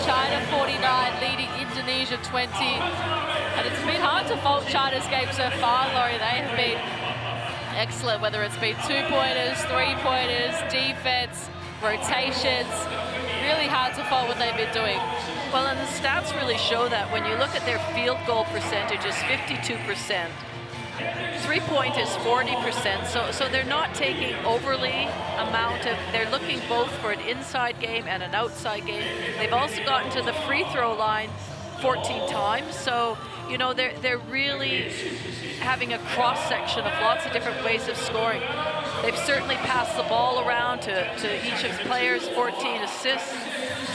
China 49 leading Indonesia 20. And it's been hard to fault China's game so far, Laurie. They have been excellent, whether it's been 2-pointers, 3-pointers, defense, rotations. Really hard to fault what they've been doing. Well, and the stats really show that when you look at their field goal percentage is 52%. 3-point is 40%, so they're not taking overly amount of, they're looking both for an inside game and an outside game. They've also gotten to the free throw line 14 times, so you know they're really having a cross section of lots of different ways of scoring. They've certainly passed the ball around to each of the players, 14 assists,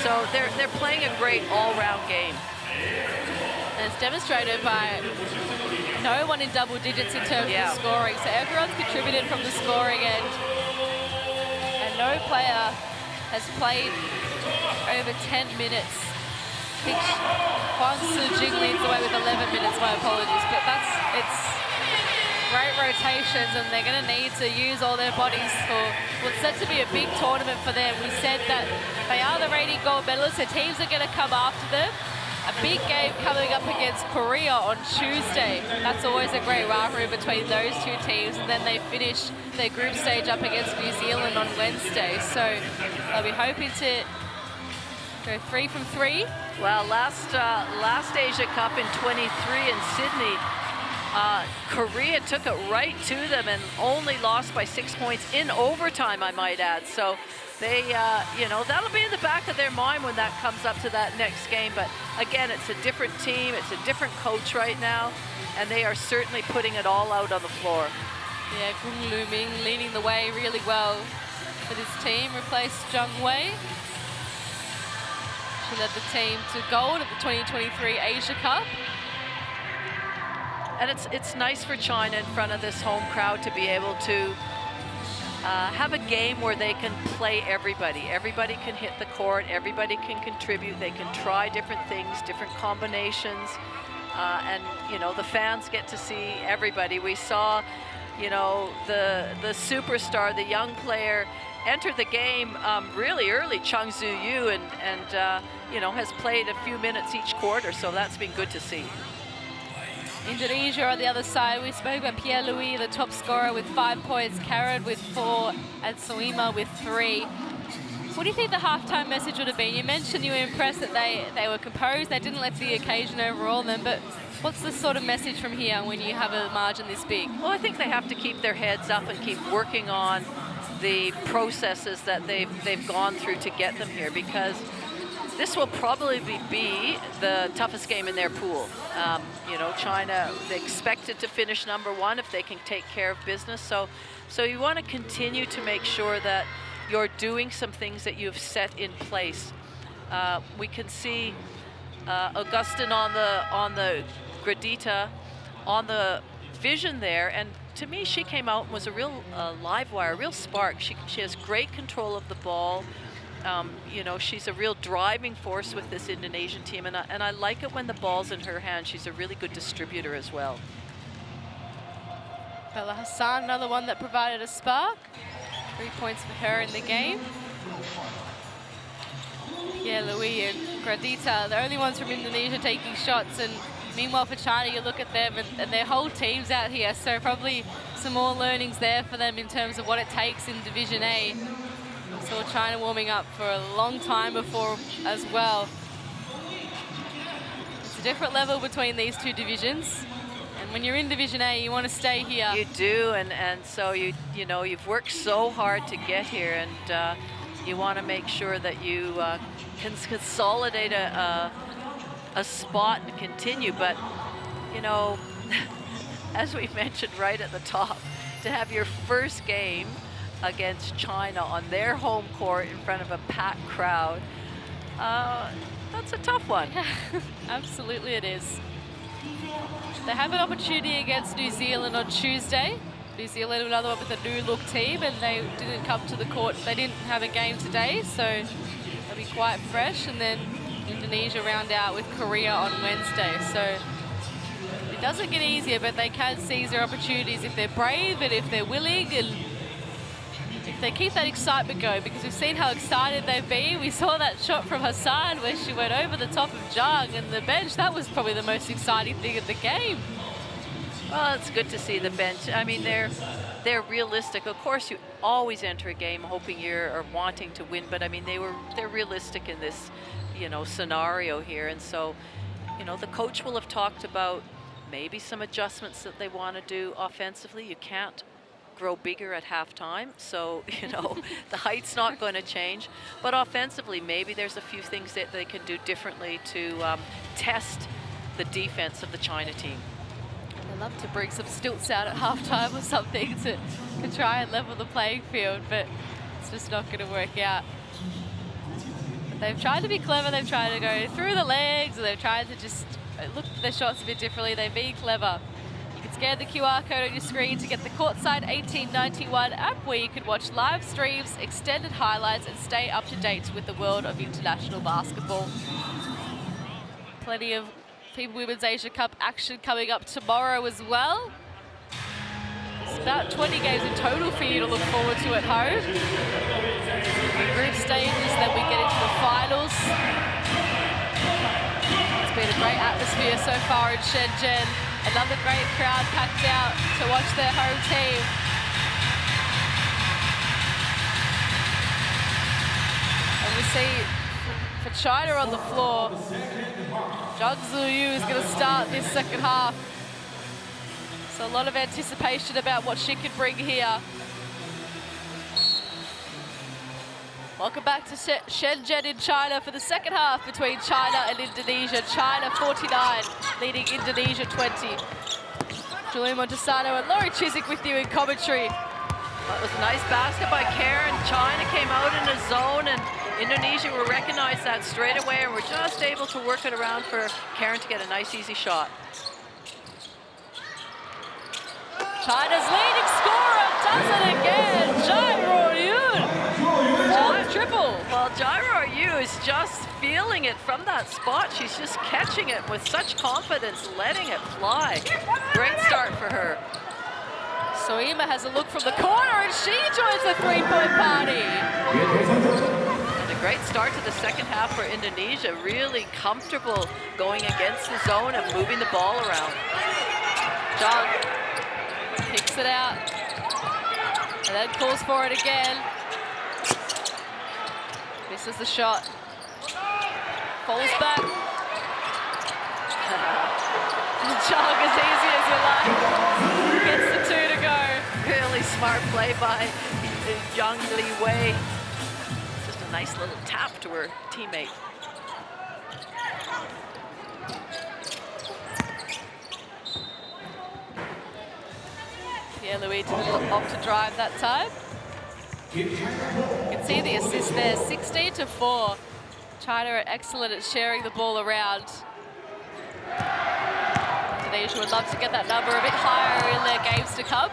so they're playing a great all-round game. And it's demonstrated by no one in double digits in terms of scoring, so everyone's contributed from the scoring end, and no player has played over 10 minutes. I think Huang Su-Jing leads the way with 11 minutes, my apologies, but it's great rotations, and they're going to need to use all their bodies for what's set to be a big tournament for them. We said that they are the reigning gold medalists, so teams are going to come after them. A big game coming up against Korea on Tuesday. That's always a great rivalry between those two teams, and then they finish their group stage up against New Zealand on Wednesday. So they'll be hoping to go 3 from 3. Well, last Asia Cup in 23 in Sydney, Korea took it right to them and only lost by 6 points in overtime, I might add. So they, you know, that'll be in the back of their mind when that comes up to that next game. But again, it's a different team, it's a different coach right now, and they are certainly putting it all out on the floor. Yeah, Kung Lu Ming leading the way really well with his team, replaced Zhang Wei. She led the team to gold at the 2023 Asia Cup. And it's nice for China in front of this home crowd to be able to have a game where they can play everybody. Everybody can hit the court, everybody can contribute, they can try different things, different combinations, and you know, the fans get to see everybody. We saw, you know, the superstar, the young player, enter the game really early, Chang Zhu-Yu, and you know, has played a few minutes each quarter, so that's been good to see. Indonesia on the other side, we spoke about Pierre-Louis, the top scorer with 5 points, Karen with 4, and Soima with 3. What do you think the halftime message would have been? You mentioned you were impressed that they were composed, they didn't let the occasion overrule them, but what's the sort of message from here when you have a margin this big? Well, I think they have to keep their heads up and keep working on the processes that they've gone through to get them here, because this will probably be the toughest game in their pool. You know, China, they expected to finish #1 if they can take care of business. So you want to continue to make sure that you're doing some things that you've set in place. We can see Augustin on the Gradita, on the vision there, and to me, she came out and was a real live wire, a real spark. She has great control of the ball. You know, she's a real driving force with this Indonesian team, and I like it when the ball's in her hand. She's a really good distributor as well. Bella Hassan, another one that provided a spark. 3 points for her in the game. Yeah, Louis and Gradita, the only ones from Indonesia taking shots, and meanwhile for China, you look at them and their whole team's out here, so probably some more learnings there for them in terms of what it takes in Division A. Saw China warming up for a long time before as well. It's a different level between these two divisions. And when you're in Division A, you want to stay here. You do, and so you know, you've worked so hard to get here, and you want to make sure that you can consolidate a spot and continue. But, you know, as we mentioned right at the top, to have your first game against China on their home court in front of a packed crowd, that's a tough one. Absolutely it is. They have an opportunity against New Zealand on Tuesday. New Zealand, another one with a new look team, and they didn't come to the court. They didn't have a game today, so they'll be quite fresh. And then Indonesia round out with Korea on Wednesday. So it doesn't get easier, but they can seize their opportunities if they're brave and if they're willing, and if they keep that excitement going, because we've seen how excited they've been. We saw that shot from Hassan where she went over the top of Zhang and the bench. That was probably the most exciting thing of the game. Well, it's good to see the bench. I mean, they're they're realistic. Of course, you always enter a game hoping or wanting to win, but I mean, they're realistic in this, you know, scenario here. And so, you know, the coach will have talked about maybe some adjustments that they want to do offensively. You can't grow bigger at halftime, so you know the height's not going to change, but offensively maybe there's a few things that they can do differently to test the defense of the China team. They love to bring some stilts out at halftime or something to try and level the playing field, but it's just not going to work out. But they've tried to be clever, they've tried to go through the legs, or they've tried to just look at their shots a bit differently. They've been clever. You can scan the QR code on your screen to get the Courtside 1891 app, where you can watch live streams, extended highlights, and stay up to date with the world of international basketball. Plenty of FIBA Women's Asia Cup action coming up tomorrow as well. It's about 20 games in total for you to look forward to at home. The group stages, then we get into the finals. It's been a great atmosphere so far in Shenzhen. Another great crowd packed out to watch their home team. And we see for China on the floor, Zhang Zuyu is going to start this second half. So a lot of anticipation about what she could bring here. Welcome back to Shenzhen in China for the second half between China and Indonesia. China 49, leading Indonesia 20. Julie Montesano and Laurie Chiswick with you in commentary. That was a nice basket by Karen. China came out in a zone, and Indonesia will recognize that straight away, and we're just able to work it around for Karen to get a nice, easy shot. China's leading scorer does it again. Jai Ro-yoon. Triple. Well, Jai Ro-yoon is just feeling it from that spot. She's just catching it with such confidence, letting it fly. Great start for her. Soima has a look from the corner, and she joins the three-point party. And a great start to the second half for Indonesia. Really comfortable going against the zone and moving the ball around. Jung picks it out, and then calls for it again. Misses the shot. Falls back. Jung as easy as you like. Gets the two to go. Really smart play by Zhang Li Wei. Just a nice little tap to her teammate. Pierre-Louis didn't opt to drive that time. You can see the assist there, 16-4. China are excellent at sharing the ball around. Indonesia would love to get that number a bit higher in their games to come.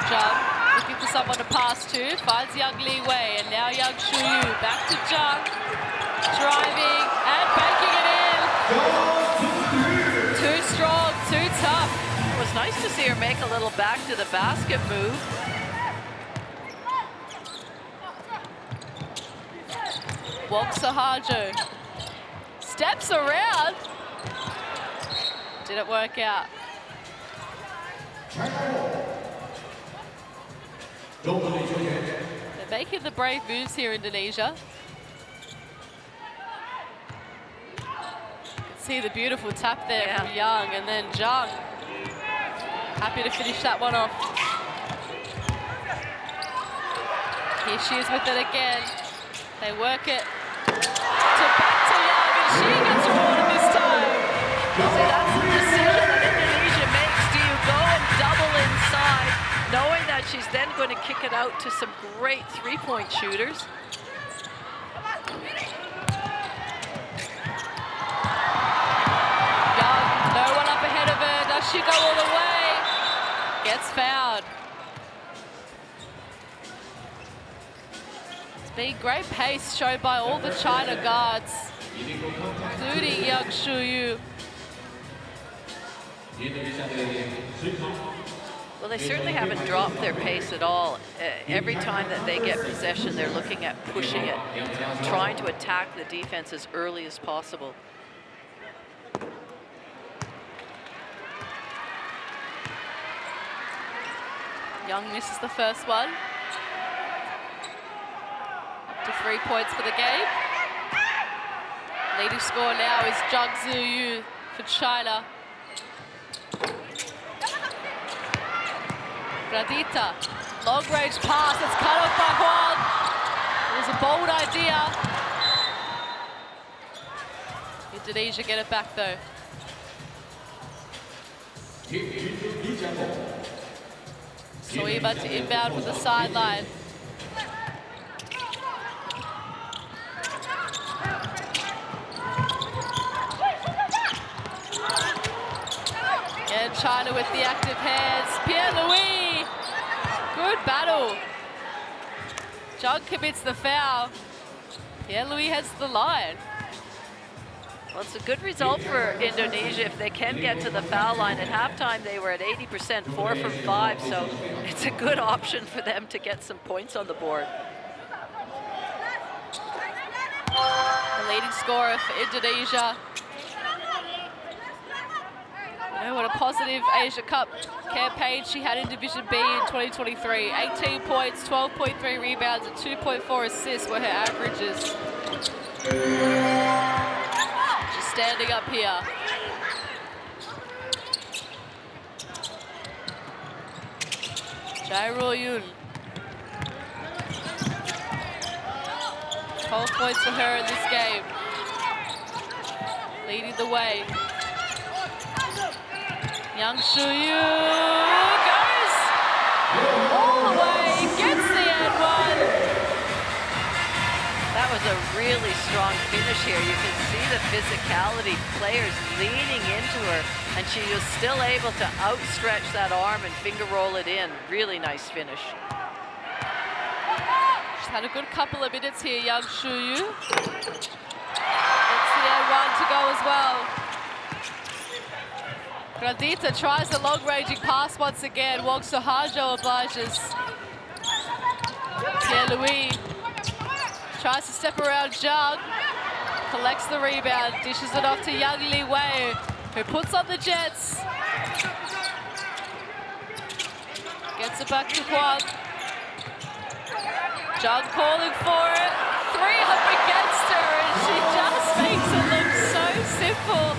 Zhang looking for someone to pass to, finds Yang Li Wei, and now Yang Shuyu back to Zhang, driving and banking it in. Too strong, too tough. It was nice to see her make a little back to the basket move. Wong Sahajo steps around. Didn't work out. They're making the brave moves here, Indonesia. See the beautiful tap there from Yang, and then Zhang happy to finish that one off. Here she is with it again. They work it to back to Yang, and she gets rewarded this time. So that's the decision that Indonesia makes. Do you go and double inside, knowing that she's then going to kick it out to some great three-point shooters? She go all the way, gets fouled. It's been great pace shown by all the China guards, including Yang Shuyu. Well, they certainly haven't dropped their pace at all. Every time that they get possession, they're looking at pushing it, trying to attack the defense as early as possible. Young misses the first one. Up to 3 points for the game. Leading scorer now is Jung Soo-yu for China. Gradita, long range pass, it's cut off by Huang. It was a bold idea. Indonesia get it back though. Soiba to inbound from the sideline. And China with the active hands. Pierre-Louis, good battle. Jung commits the foul. Pierre-Louis heads to the line. Well, it's a good result for Indonesia if they can get to the foul line. At halftime, they were at 80%, 4 from 5, so it's a good option for them to get some points on the board. The leading scorer for Indonesia. You know what a positive Asia Cup campaign she had in Division B in 2023. 18 points, 12.3 rebounds, and 2.4 assists were her averages. She's standing up here. Jae Ro-yoon. 12 points for her in this game. Leading the way. Young Soo-yu goes all the way, gets the and one. That was a really strong finish here. You can see the physicality, players leaning into her, and she was still able to outstretch that arm and finger roll it in. Really nice finish. She's had a good couple of minutes here, Young Soo-yu. Gets the and one to go as well. Gradita tries the long-ranging pass once again. Wong Sohajo obliges. Pierre-Louis tries to step around Jung. Collects the rebound, dishes it off to Yang Li Wei, who puts on the Jets. Gets it back to Huang. Jung calling for it. 3 up against her, and she just makes it look so simple.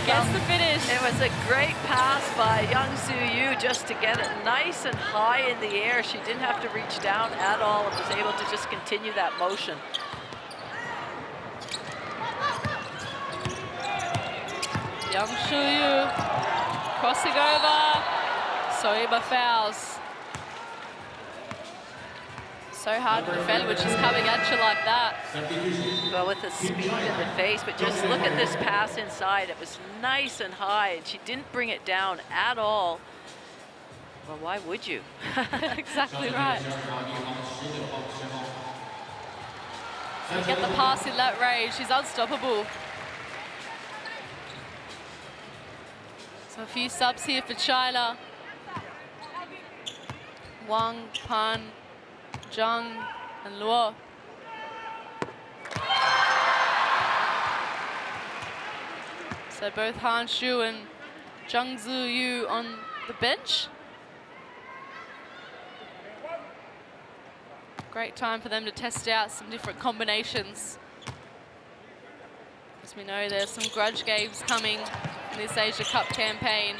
Gets the finish. It was a great pass by Young Soo-yu just to get it nice and high in the air. She didn't have to reach down at all and was able to just continue that motion. Young Soo-yu crossing over. Soiba fouls. So hard to defend when she's coming at you like that. Well, with the speed in the face, but just look at this pass inside. It was nice and high, and she didn't bring it down at all. Well, why would you? Exactly right. So get the pass in that range. She's unstoppable. So a few subs here for China. Wang, Pan, Jung, and Luo. So both Han Shu and Jung Soo-yu on the bench. Great time for them to test out some different combinations. As we know, there's some grudge games coming in this Asia Cup campaign.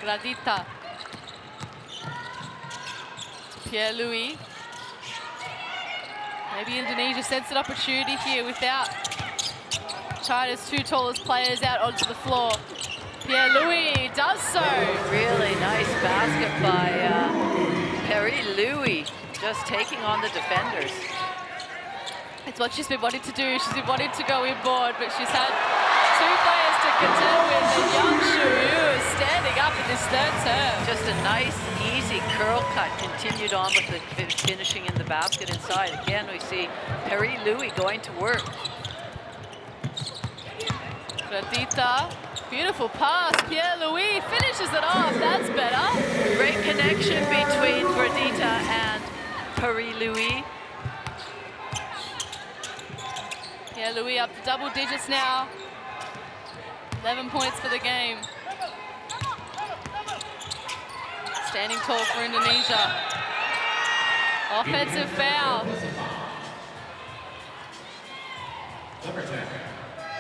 Gradita. Pierre-Louis. Maybe Indonesia sense an opportunity here without China's 2 tallest players out onto the floor. Pierre-Louis does so. Really nice basket by Pierre-Louis, just taking on the defenders. It's what she's been wanting to do. She's been wanting to go inboard, but she's had 2 players to contend with, and Young Soo-yu is standing up in this third term. Just a nice, easy curl cut continued on with the finishing in the basket inside. Again, we see Pierre-Louis going to work. Gradita, beautiful pass. Pierre-Louis finishes it off. That's better. Great connection between Gradita and Pierre-Louis. Pierre-Louis up to double digits now. 11 points for the game. Standing tall for Indonesia. Offensive foul.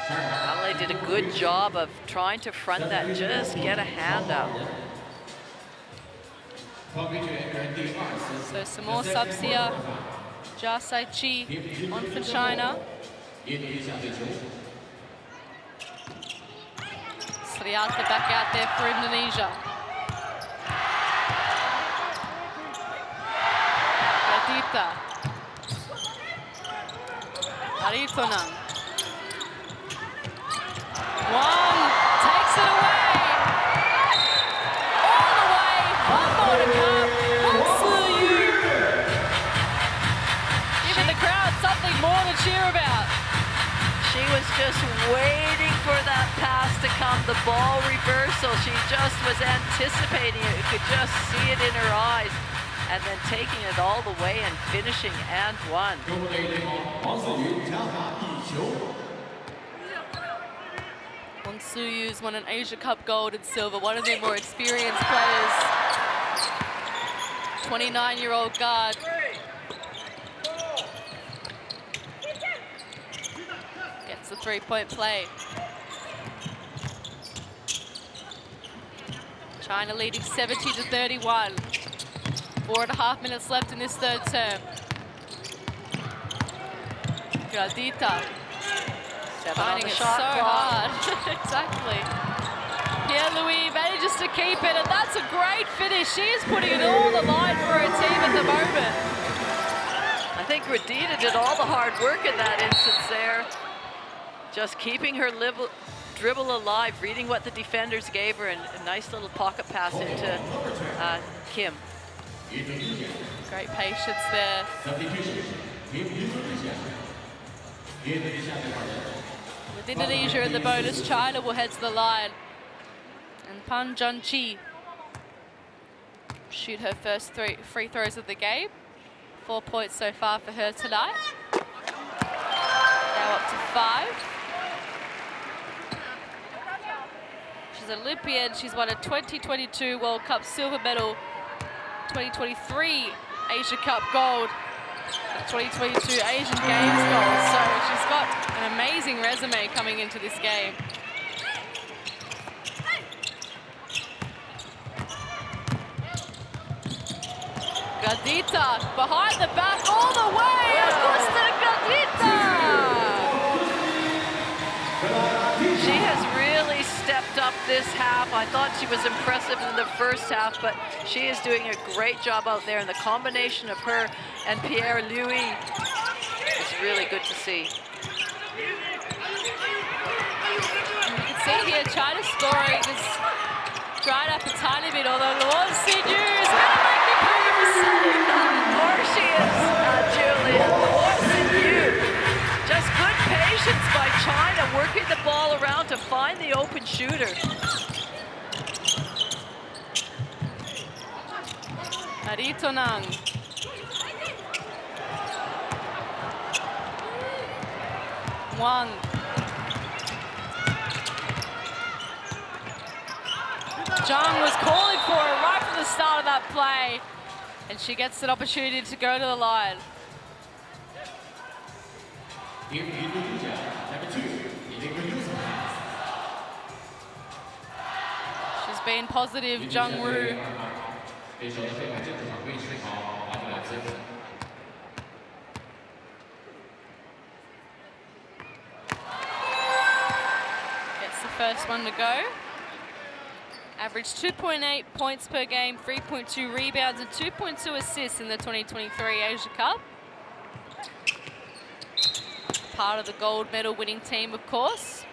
Ale did a good job of trying to front that, just get a hand up. So some more subs here. Jia Sai-chi on for China. Sriata back out there for Indonesia. Radita. Aritonan. Wang takes it away. All the way. One more to come. Giving the crowd something more to cheer about. She was just waiting for that pass to come, the ball reversal. She just was anticipating it. You could just see it in her eyes. And then taking it all the way and finishing and one. Wang Suyu's won an Asia Cup gold and silver, one of their more experienced players. 29-year-old guard. Gets the three-point play. China leading 70-31. 4.5 minutes left in this third term. Radita. Finding it so hard. Exactly. Pierre-Louis manages to keep it, and that's a great finish. She is putting it all on the line for her team at the moment. I think Radita did all the hard work in that instance there. Just keeping her dribble alive, reading what the defenders gave her, and a nice little pocket pass into Kim. Great patience there. With Indonesia in the bonus, China will head to the line. And Pan Jun-chi shoot her first free throws of the game. 4 points so far for her tonight. Now up to 5. She's an Olympian. She's won a 2022 World Cup silver medal, 2023 Asia Cup gold, 2022 Asian Games gold. So she's got an amazing resume coming into this game. Gadita behind the back all the way. Augusta Gadita. She has really stepped up this half. I thought she was impressive in the first half, but she is doing a great job out there. And the combination of her and Pierre-Louis is really good to see. You can see here China scoring just dried up a tiny bit, although Luan Sinyu is going to make the pay for saying that. There she is, Julia. Luan Sinyu. Just good patience by China, working the ball around to find the open shooter. Aritonang. Wang. Zhang was calling for it right from the start of that play, and she gets an opportunity to go to the line. She's been positive, Zhang Ru. Gets the first one to go. Averaged 2.8 points per game, 3.2 rebounds, and 2.2 assists in the 2023 Asia Cup. Part of the gold medal winning team, of course.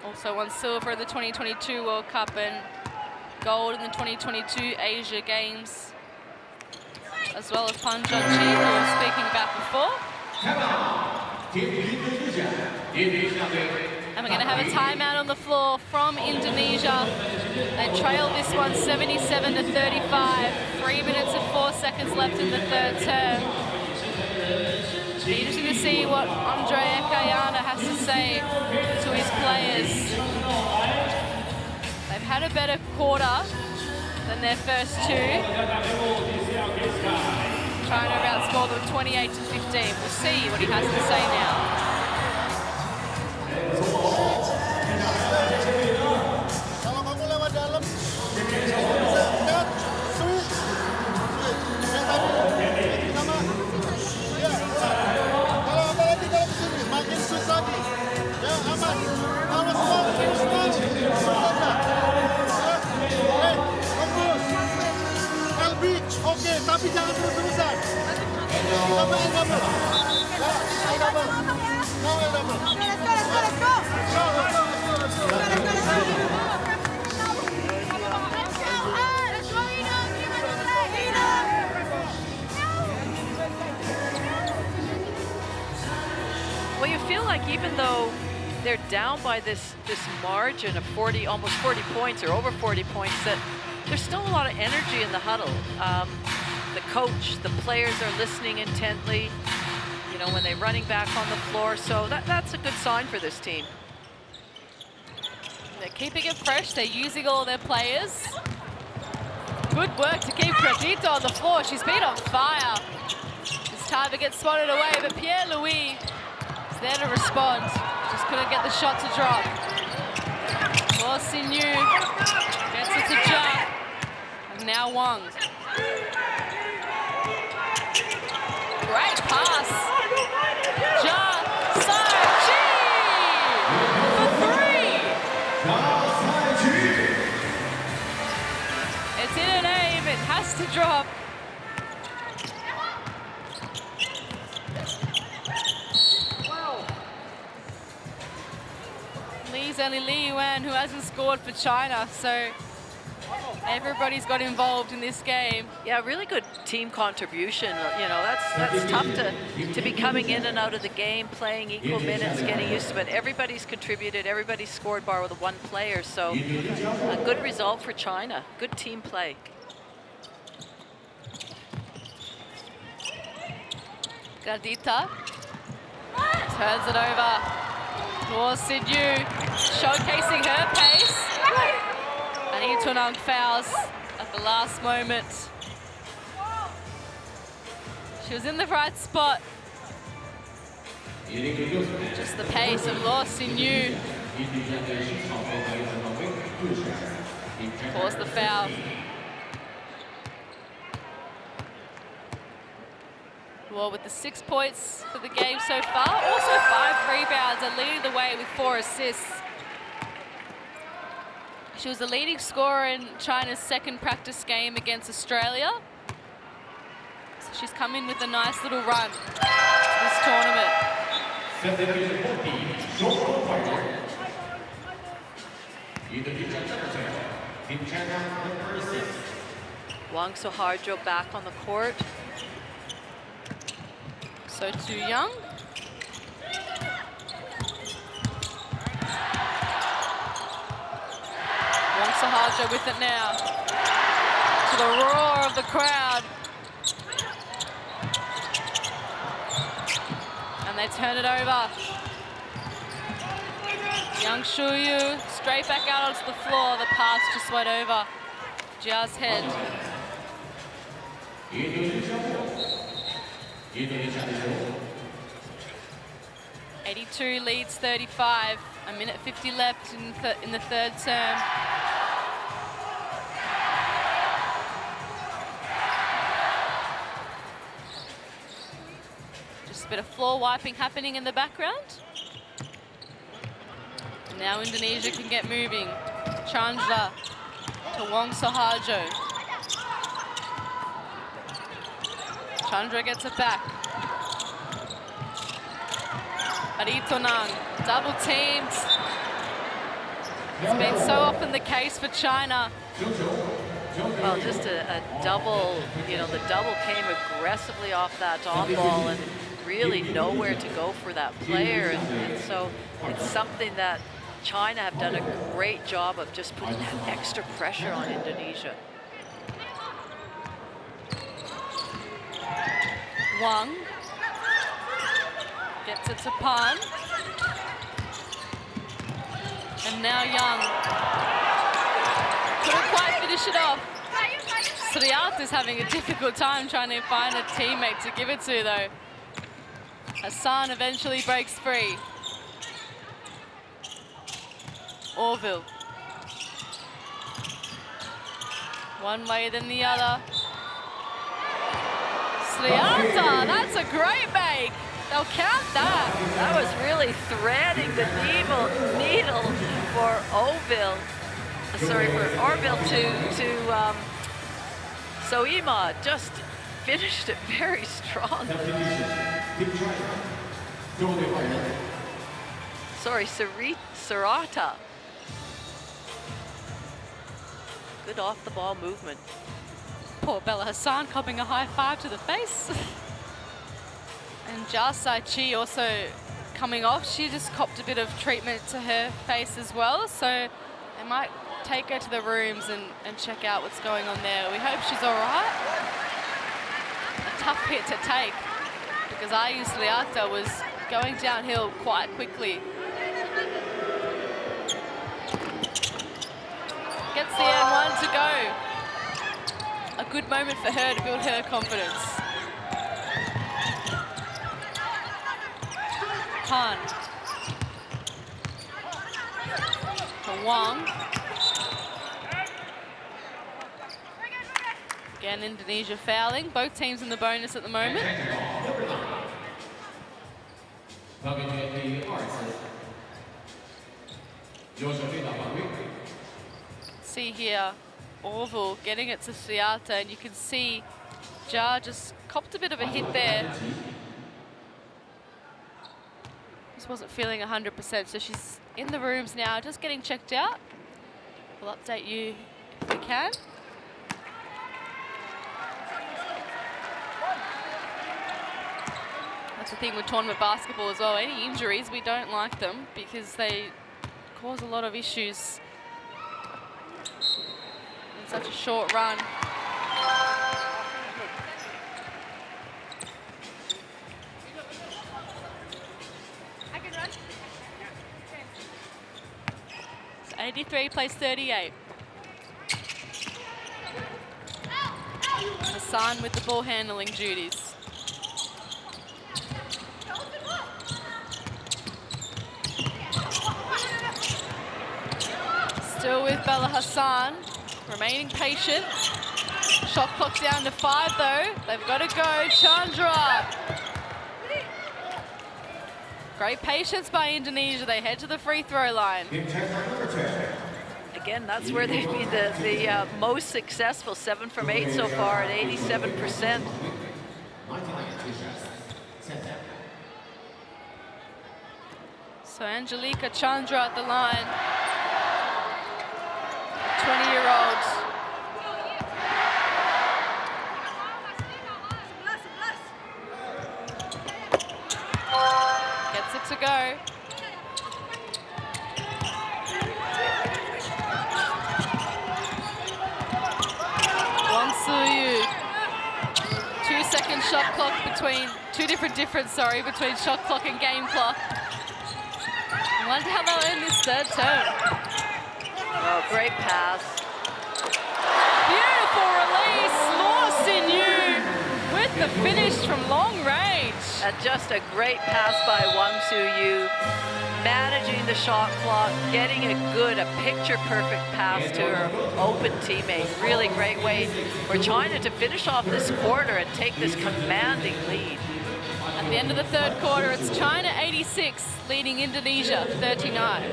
Also won silver in the 2022 World Cup and gold in the 2022 Asia Games, as well as Pan Jun-chi, who we were speaking about before. And we're going to have a timeout on the floor from Indonesia. They trail this one 77-35. 3 minutes and 4 seconds left in the third term. It'll be interesting to see what Andre Ekayana has to say to his players. They've had a better quarter than their first two. China outscored them 28-15. We'll see what he has to say now. Kalau kamu lewat dalam, sama. Ya, kalau apalagi kalau kesini makin susah nih. Ya aman. Awas semua, fokus. Beach, oke, tapi jangan terus-terusan. Sama yang double. Ya, yang double. No, yang double. Let's go. Well, you feel like even though they're down by this margin of 40, almost 40 points or over 40 points, that there's still a lot of energy in the huddle. The coach, the players are listening intently, you know, when they're running back on the floor. So that's a good sign for this team. They're keeping it fresh. They're using all their players. Good work to keep Credito on the floor. She's been on fire. This time it gets swatted away, but Pierre-Louis is there to respond. Just couldn't get the shot to drop. Lawson-Yu gets it to jump. And now Wang. Great pass. Ja Sai-Chi for three. It's in an aim. It has to drop. Lee's only Li Yuan who hasn't scored for China, so everybody's got involved in this game. Yeah, really good team contribution. You know, that's tough to be coming in and out of the game, playing equal minutes, getting used to it. Everybody's contributed, everybody's scored bar with one player, so a good result for China. Good team play. Gardita turns it over. Lawson-Yu showcasing her pace. And Itunang fouls at the last moment. She was in the right spot. Just the pace of Lawson-Yu caused the foul. Well, with the 6 points for the game so far, also 5 rebounds and leading the way with 4 assists. She was the leading scorer in China's second practice game against Australia. So she's come in with a nice little run to this tournament. Wang Soharjo back on the court. So too young. Wang Soharjo with it now. To the roar of the crowd. And they turn it over. Yang Shuyu straight back out onto the floor. The pass just went over Jia's head. 82 leads 35. A minute 50 left in the third term. Just a bit of floor wiping happening in the background. Now Indonesia can get moving. Chandra to Wang Soharjo. Chandra gets it back. Aritonang, double teamed. It's been so often the case for China. Well, just a double, you know, the double came aggressively off that on ball and really nowhere to go for that player. And so it's something that China have done a great job of just putting that extra pressure on Indonesia. Wang gets it to Pan. And now Young. finish it off. Sriata's having a difficult time trying to find a teammate to give it to, though. Hassan eventually breaks free. Orville. One way then the other. Sriata, that's a great make. They'll count that. That was really threading the needle for Orville. Sorry, for Orville to Soima. Just finished it very strong. Sorry, Sriata. Good off the ball movement. Poor Bella Hassan copping a high five to the face. And Jia Sai-Chi also coming off. She just copped a bit of treatment to her face as well. So they might take her to the rooms and check out what's going on there. We hope she's all right. A tough hit to take because Ayu Sriata was going downhill quite quickly. Gets the N1 to go. A good moment for her to build her confidence. Han. To Wang. Again, Indonesia fouling. Both teams in the bonus at the moment. See here, Orville getting it to Sriata, and you can see Jia just copped a bit of a hit there. Just wasn't feeling 100%, so she's in the rooms now, just getting checked out. We'll update you if we can. That's the thing with tournament basketball as well. Any injuries, we don't like them because they cause a lot of issues in such a short run. It's 83 plays 38. Hassan with the ball handling duties. Still with Bella Hassan, remaining patient. Shot clock down to 5 though. They've got to go. Chandra. Great patience by Indonesia. They head to the free throw line. Again, that's where they've been the most successful. 7 from 8 so far at 87%. So Angelica Chandra at the line. 20-year-old. Gets it to go. Wang Suyu. 2-second shot clock between, between shot clock and game clock. I wonder how they'll end this third term. Oh, great pass. Beautiful release. Law Sin-Yu with the finish from long range. And just a great pass by Wang Su-Yu, managing the shot clock, getting a picture-perfect pass to her open teammate. Really great way for China to finish off this quarter and take this commanding lead. At the end of the third quarter, it's China 86, leading Indonesia 39.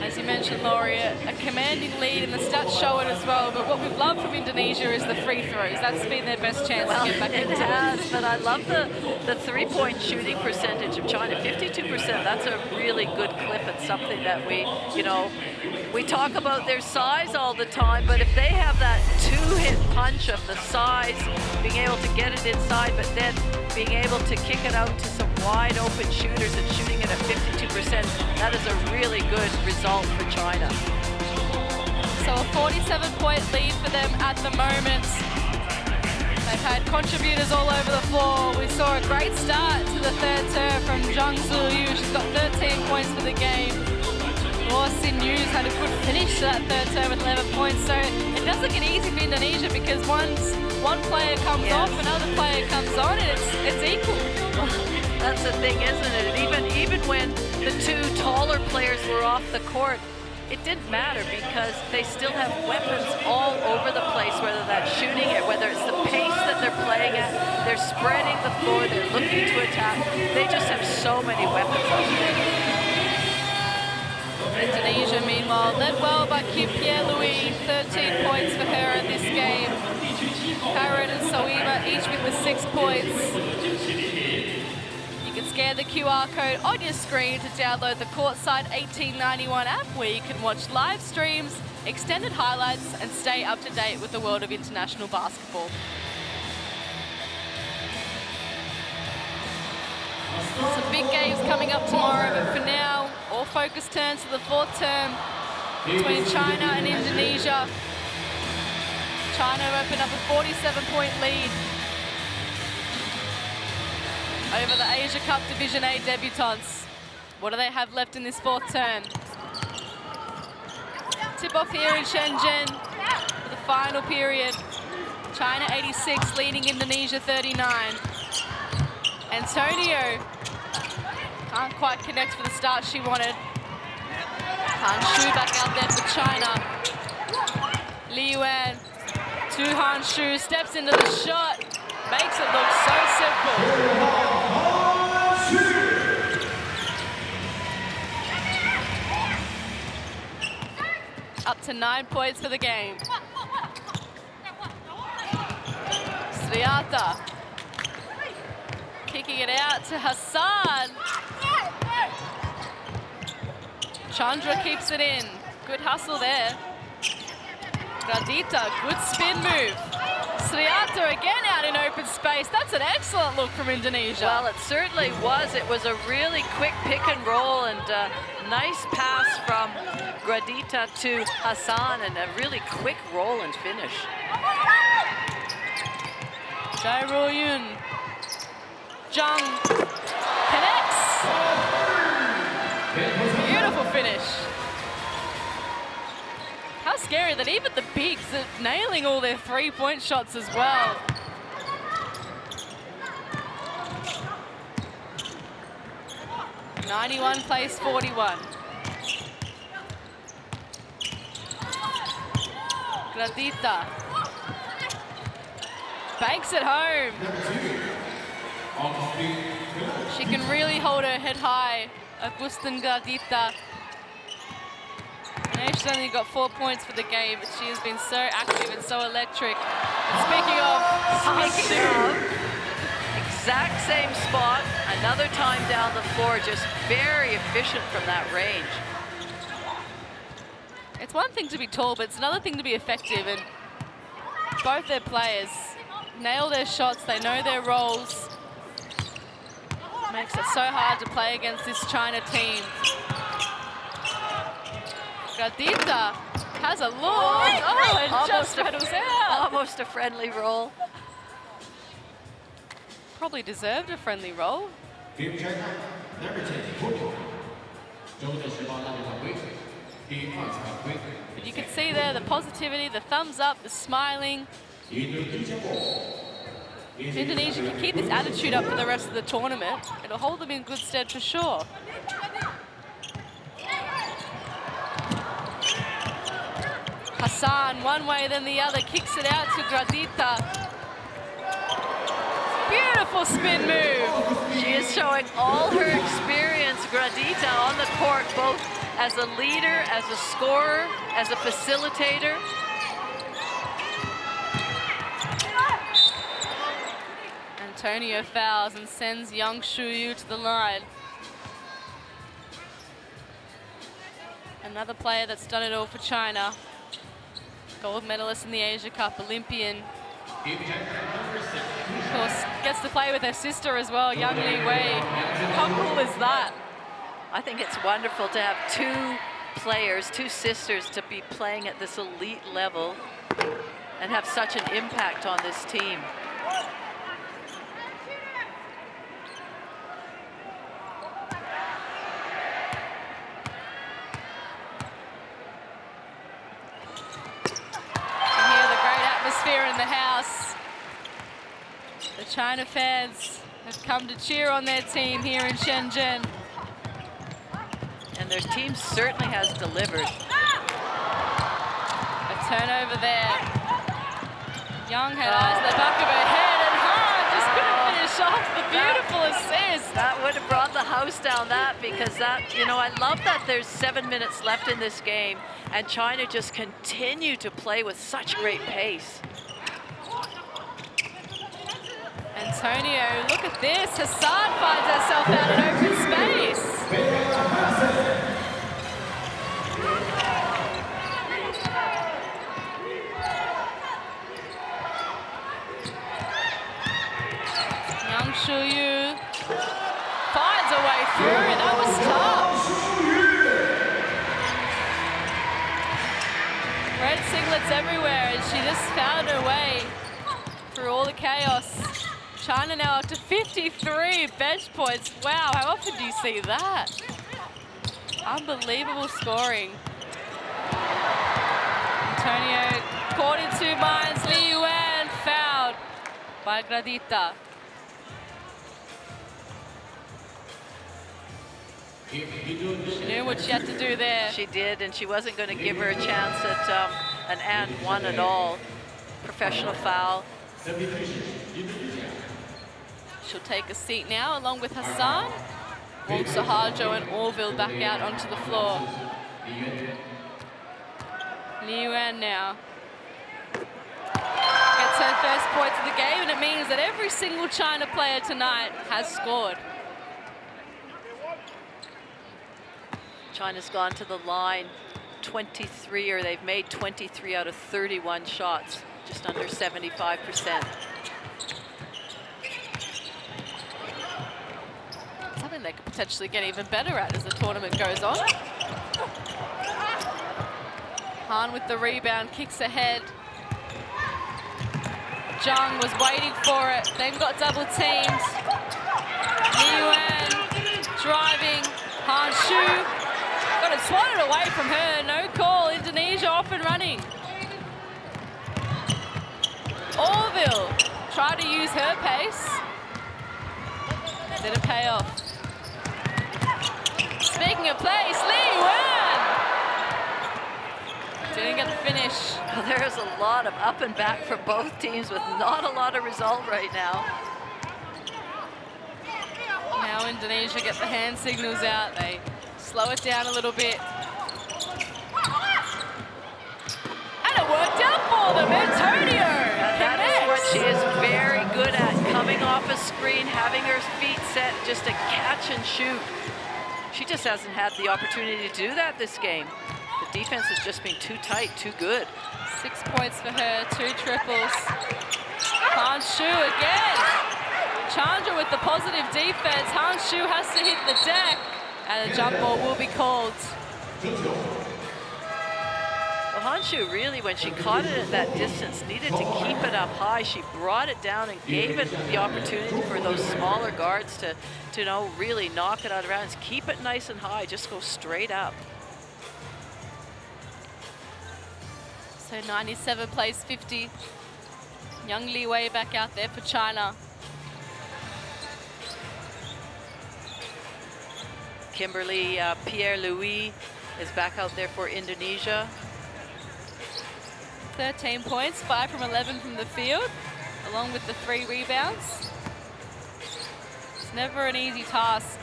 As you mentioned, Laurie, a commanding lead, and the stats show it as well. But what we've loved from Indonesia is the free throws. That's been their best chance to get back into it. It has, but I love the three-point shooting percentage of China, 52%. That's a really good clip and something that we talk about their size all the time, but if they have that two-hit punch of the size, being able to get it inside, but then being able to kick it out to some wide open shooters and shooting it at 52%, that is a really good result for China. So a 47-point lead for them at the moment. They've had contributors all over the floor. We saw a great start to the third term from Zhang Zuyu. She's got 13 points for the game. Law Maxi News had a good finish to that third term with 11 points. So it doesn't get easy for Indonesia because once one player comes off, another player comes on, and it's equal. That's the thing, isn't it? And even when the two taller players were off the court, it didn't matter because they still have weapons all over the place, whether that's shooting it, whether it's the pace that they're playing at, they're spreading the floor, they're looking to attack. They just have so many weapons out there. Indonesia, meanwhile, led well by Pierre-Louis, 13 points for her in this game. Karen and Soima each with 6 points. You can scan the QR code on your screen to download the Courtside 1891 app, where you can watch live streams, extended highlights, and stay up to date with the world of international basketball. Some big games coming up tomorrow, but for now, all focus turns to the fourth term between China and Indonesia. China opened up a 47-point lead over the Asia Cup Division A debutants. What do they have left in this fourth term? Tip-off here in Shenzhen for the final period. China 86, leading Indonesia 39. Antonio can't quite connect for the start she wanted. Han Shu back out there for China. Li Yuan to Han Shu, steps into the shot, makes it look so simple. Up to 9 points for the game. Sriata kicking it out to Hassan. Chandra keeps it in. Good hustle there. Gradita, good spin move. Sriata again out in open space. That's an excellent look from Indonesia. Well, it certainly was. It was a really quick pick and roll and nice pass from Gradita to Hassan and a really quick roll and finish. Jai Ro-yun. Zhang connects. Beautiful finish. How scary that even the bigs are nailing all their three-point shots as well. '91 plays 41. Gradita banks it home. She can really hold her head high. Agustin Gradita. I know she's only got 4 points for the game, but she has been so active and so electric. Speaking of, exact same spot, another time down the floor, just very efficient from that range. It's one thing to be tall, but it's another thing to be effective, and both their players nail their shots, they know their roles. Makes it so hard to play against this China team. Gradita has a look. Oh, and just rattles out. Almost a friendly roll. Probably deserved a friendly roll. But you can see there the positivity, the thumbs up, the smiling. If Indonesia can keep this attitude up for the rest of the tournament, it'll hold them in good stead for sure. Hassan, one way then the other, kicks it out to Gradita. Beautiful spin move. She is showing all her experience, Gradita, on the court, both as a leader, as a scorer, as a facilitator. Antonio fouls and sends Yang Shuyu to the line. Another player that's done it all for China. Gold medalist in the Asia Cup, Olympian. Of course, gets to play with her sister as well, Yang Li Wei. How cool is that? I think it's wonderful to have two players, two sisters, to be playing at this elite level and have such an impact on this team. China fans have come to cheer on their team here in Shenzhen. And their team certainly has delivered. A turnover there. Young had eyes in the back of her head, and Han just couldn't finish off the beautiful assist. That would have brought the house down, because that, you know, I love that there's 7 minutes left in this game, and China just continue to play with such great pace. Antonio, look at this. Hassan finds herself out in open space. Yang Shuyu finds a way through. That was tough. Red singlets everywhere, and she just found her way through all the chaos. China now up to 53 bench points. Wow, how often do you see that? Unbelievable scoring. Antonio caught in 2 minds. Li Yuan fouled by Gradita. She knew what she had to do there. She did, and she wasn't going to give her a chance at an and one at all. Professional foul. She'll take a seat now, along with Hassan. Wong Sahajo and Orville back out onto the floor. Li Yuan now gets her first points of the game, and it means that every single China player tonight has scored. China's gone to the line 23, or they've made 23 out of 31 shots, just under 75%. Something they could potentially get even better at as the tournament goes on. Han with the rebound, kicks ahead. Zhang was waiting for it, then got double teamed. Li Yuan driving, Han Shu got it swatted away from her, no call. Indonesia off and running. Orville tried to use her pace. Didn't pay off. Speaking of pace, Li Yuan didn't get the finish. Well, there's a lot of up and back for both teams with not a lot of result right now. Now Indonesia get the hand signals out. They slow it down a little bit. And it worked out for them. Antonio That is connects. what she is very good at, coming off a screen, having her feet set, just a catch and shoot. She just hasn't had the opportunity to do that this game. The defense has just been too tight, too good. 6 points for her, 2 triples. Han Shu again. Chandra with the positive defense. Han Shu has to hit the deck, and a jump ball will be called. Well, Han Shu really, when she caught it at that distance, needed to keep it up high. She brought it down and gave it the opportunity for those smaller guards to you know, really knock it out of bounds. Keep it nice and high, just go straight up. So 97 plays 50. Young Li Wei back out there for China. Kimberly Pierre-Louis is back out there for Indonesia. 13 points, 5 from 11 from the field, along with the 3 rebounds. It's never an easy task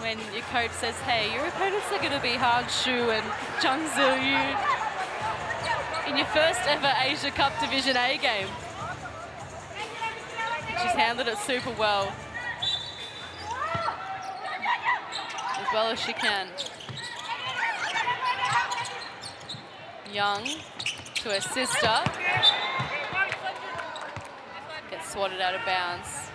when your coach says, hey, your opponents are going to be Han Shu and Zhang Ziyu in your first ever Asia Cup Division A game. She's handled it super well. As well as she can. Young to her sister. Gets swatted out of bounds.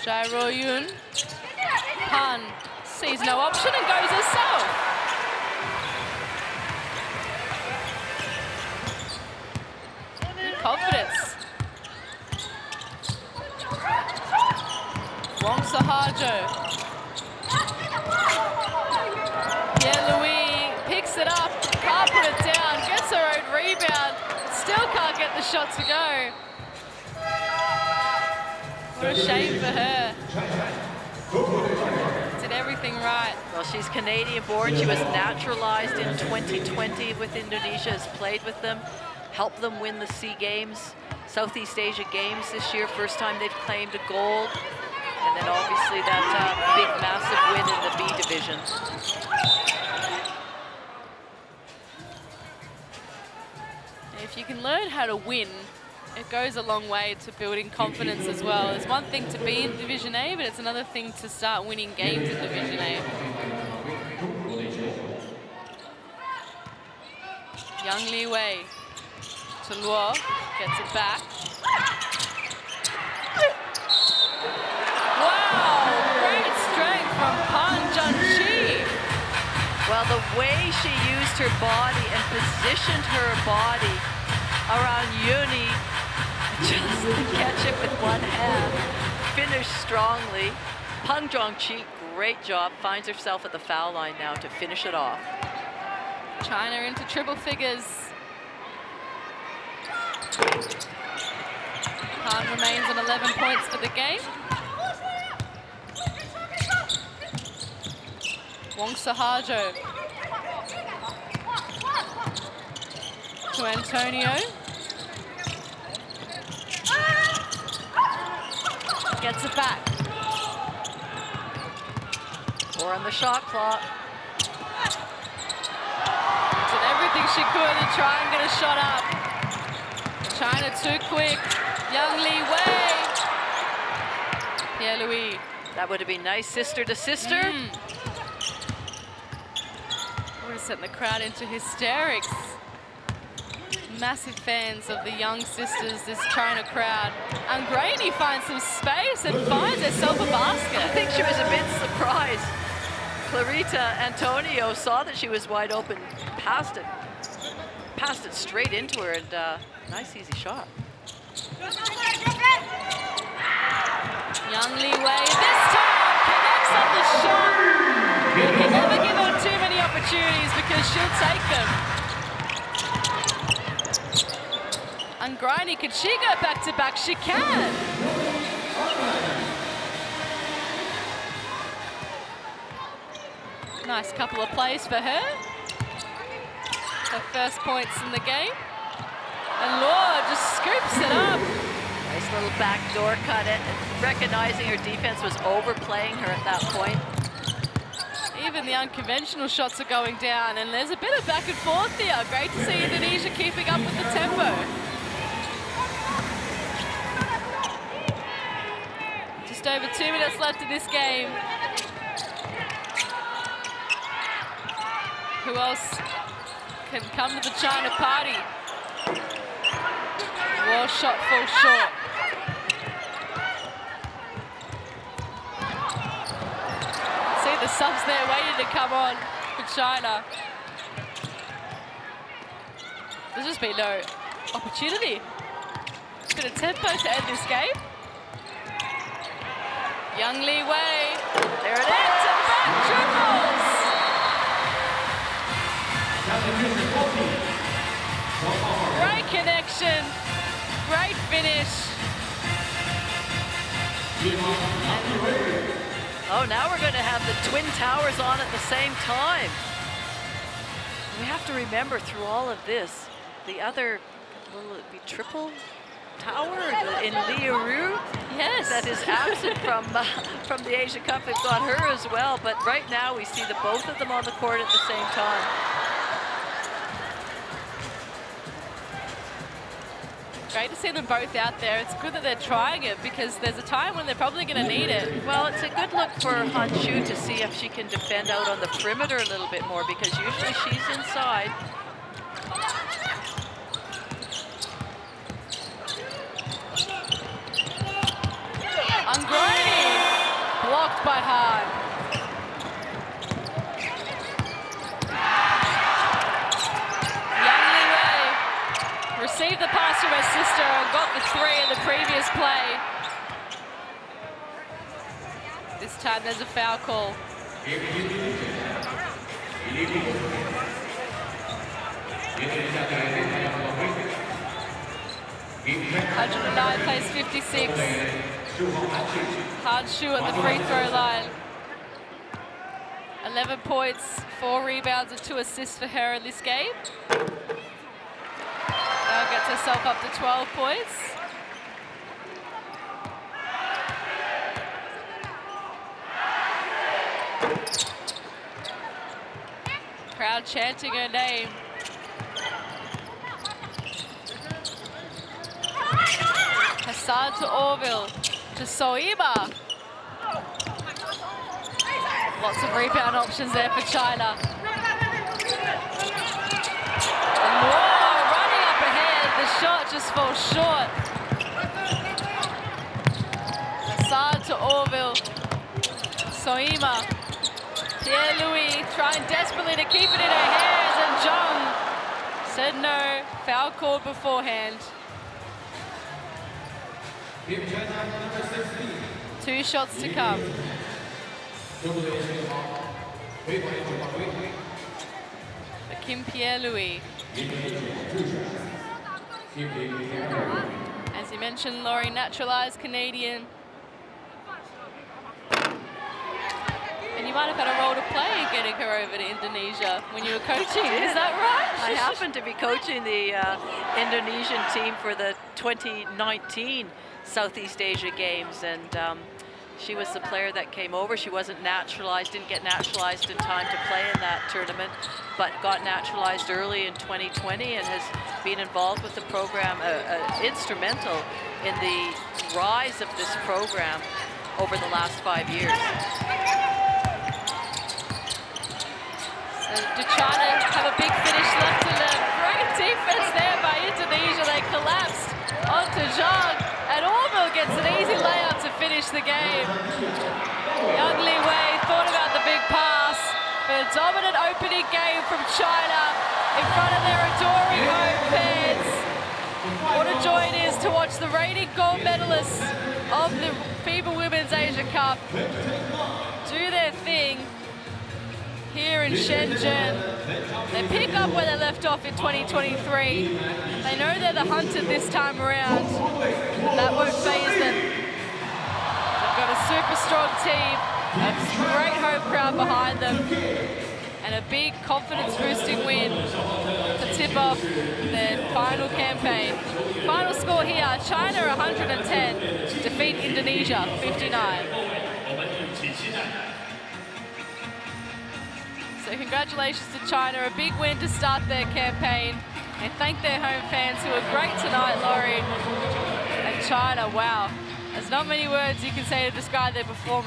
Jai Ro-yoon. Han sees no option and goes herself. Good confidence. Wong Sahajo. Yan still can't get the shot to go. What a shame for her. Did everything right. Well, she's Canadian born. She was naturalized in 2020 with Indonesia, has played with them, helped them win the SEA Games, Southeast Asia Games this year. First time they've claimed a gold. And then obviously that big, massive win in the B division. If you can learn how to win, it goes a long way to building confidence as well. It's one thing to be in Division A, but it's another thing to start winning games in Division A. Young Li Wei to Luo, gets it back. Wow, great strength from Pan Junchi. Well, the way she used her body and positioned her body around Yuni, just to catch it with one hand, finished strongly. Pang Zhongqi, great job, finds herself at the foul line now to finish it off. China into triple figures. Han remains on 11 points for the game. Wong Sahajo to Antonio. Gets it back. 4 on the shot clock. Did everything she could to try and get a shot up. China too quick. Young Li Wei. Pierre Louis. That would have been nice, sister to sister. Would have sent the crowd into hysterics. Massive fans of the young sisters, this China crowd. And Grady finds some space and finds herself a basket. I think she was a bit surprised. Clarita Antonio saw that she was wide open, passed it straight into her, and nice easy shot. Young Li Wei this time connects on the shot. You can never give her too many opportunities because she'll take them. And Griney, could she go back to back? She can. Nice couple of plays for her. Her first points in the game. And Laura just scoops it up. Nice little backdoor cut it, recognizing her defense was overplaying her at that point. Even the unconventional shots are going down, and there's a bit of back and forth here. Great to see Indonesia keeping up with the tempo. Just over 2 minutes left in this game. Who else can come to the China party? War shot falls short. See the subs there waiting to come on for China. There's just been no opportunity. It's been a tempo to end this game. Young Li Wei. There it is. Back-to-back triples. Great connection. Great finish. Oh, now we're going to have the Twin Towers on at the same time. We have to remember through all of this, the other, will it be triple tower in Liaoru? Yes. That is absent from the Asia Cup. They've got her as well, but right now we see the both of them on the court at the same time. Great to see them both out there. It's good that they're trying it because there's a time when they're probably going to need it. Well, it's a good look for Han Shu to see if she can defend out on the perimeter a little bit more because usually she's inside. Angrani blocked by Han. Received the pass from her sister and got the 3 in the previous play. This time there's a foul call. 109 plays 56. Han Shu at the free throw line. 11 points, 4 rebounds and 2 assists for her in this game. Now gets herself up to 12 points. Crowd chanting her name. Hassan to Orville, to Soima. Lots of rebound options there for China. And whoa, running up ahead, the shot just falls short. Hassan to Orville, Soima. Pierre-Louis trying desperately to keep it in her hands, and Zhang said no, foul called beforehand. 2 shots to come. For Kim Pierre-Louis. As you mentioned, Laurie, naturalized Canadian. And you might have had a role to play in getting her over to Indonesia when you were coaching. Is that right? I happened to be coaching the Indonesian team for the 2019 Southeast Asia Games, and she was the player that came over. She wasn't naturalized, didn't get naturalized in time to play in that tournament, but got naturalized early in 2020 and has been involved with the program, instrumental in the rise of this program over the last 5 years. So do China have a big finish left to learn? Great defense there by Indonesia. They collapsed onto Zhang, and Orville gets an easy layup to finish the game. Young Li Wei thought about the big pass, but a dominant opening game from China in front of their adoring home fans. What a joy it is to watch the reigning gold medalists of the FIBA Women's Asia Cup do their thing here in Shenzhen. They pick up where they left off in 2023. They know they're the hunted this time around, and that won't faze them. They've got a super strong team, a great home crowd behind them, and a big confidence-boosting win to tip off their final campaign. Final score here, China 110, defeat Indonesia 59. So congratulations to China, a big win to start their campaign. And thank their home fans who were great tonight, Laurie. And China, wow. There's not many words you can say to describe their performance.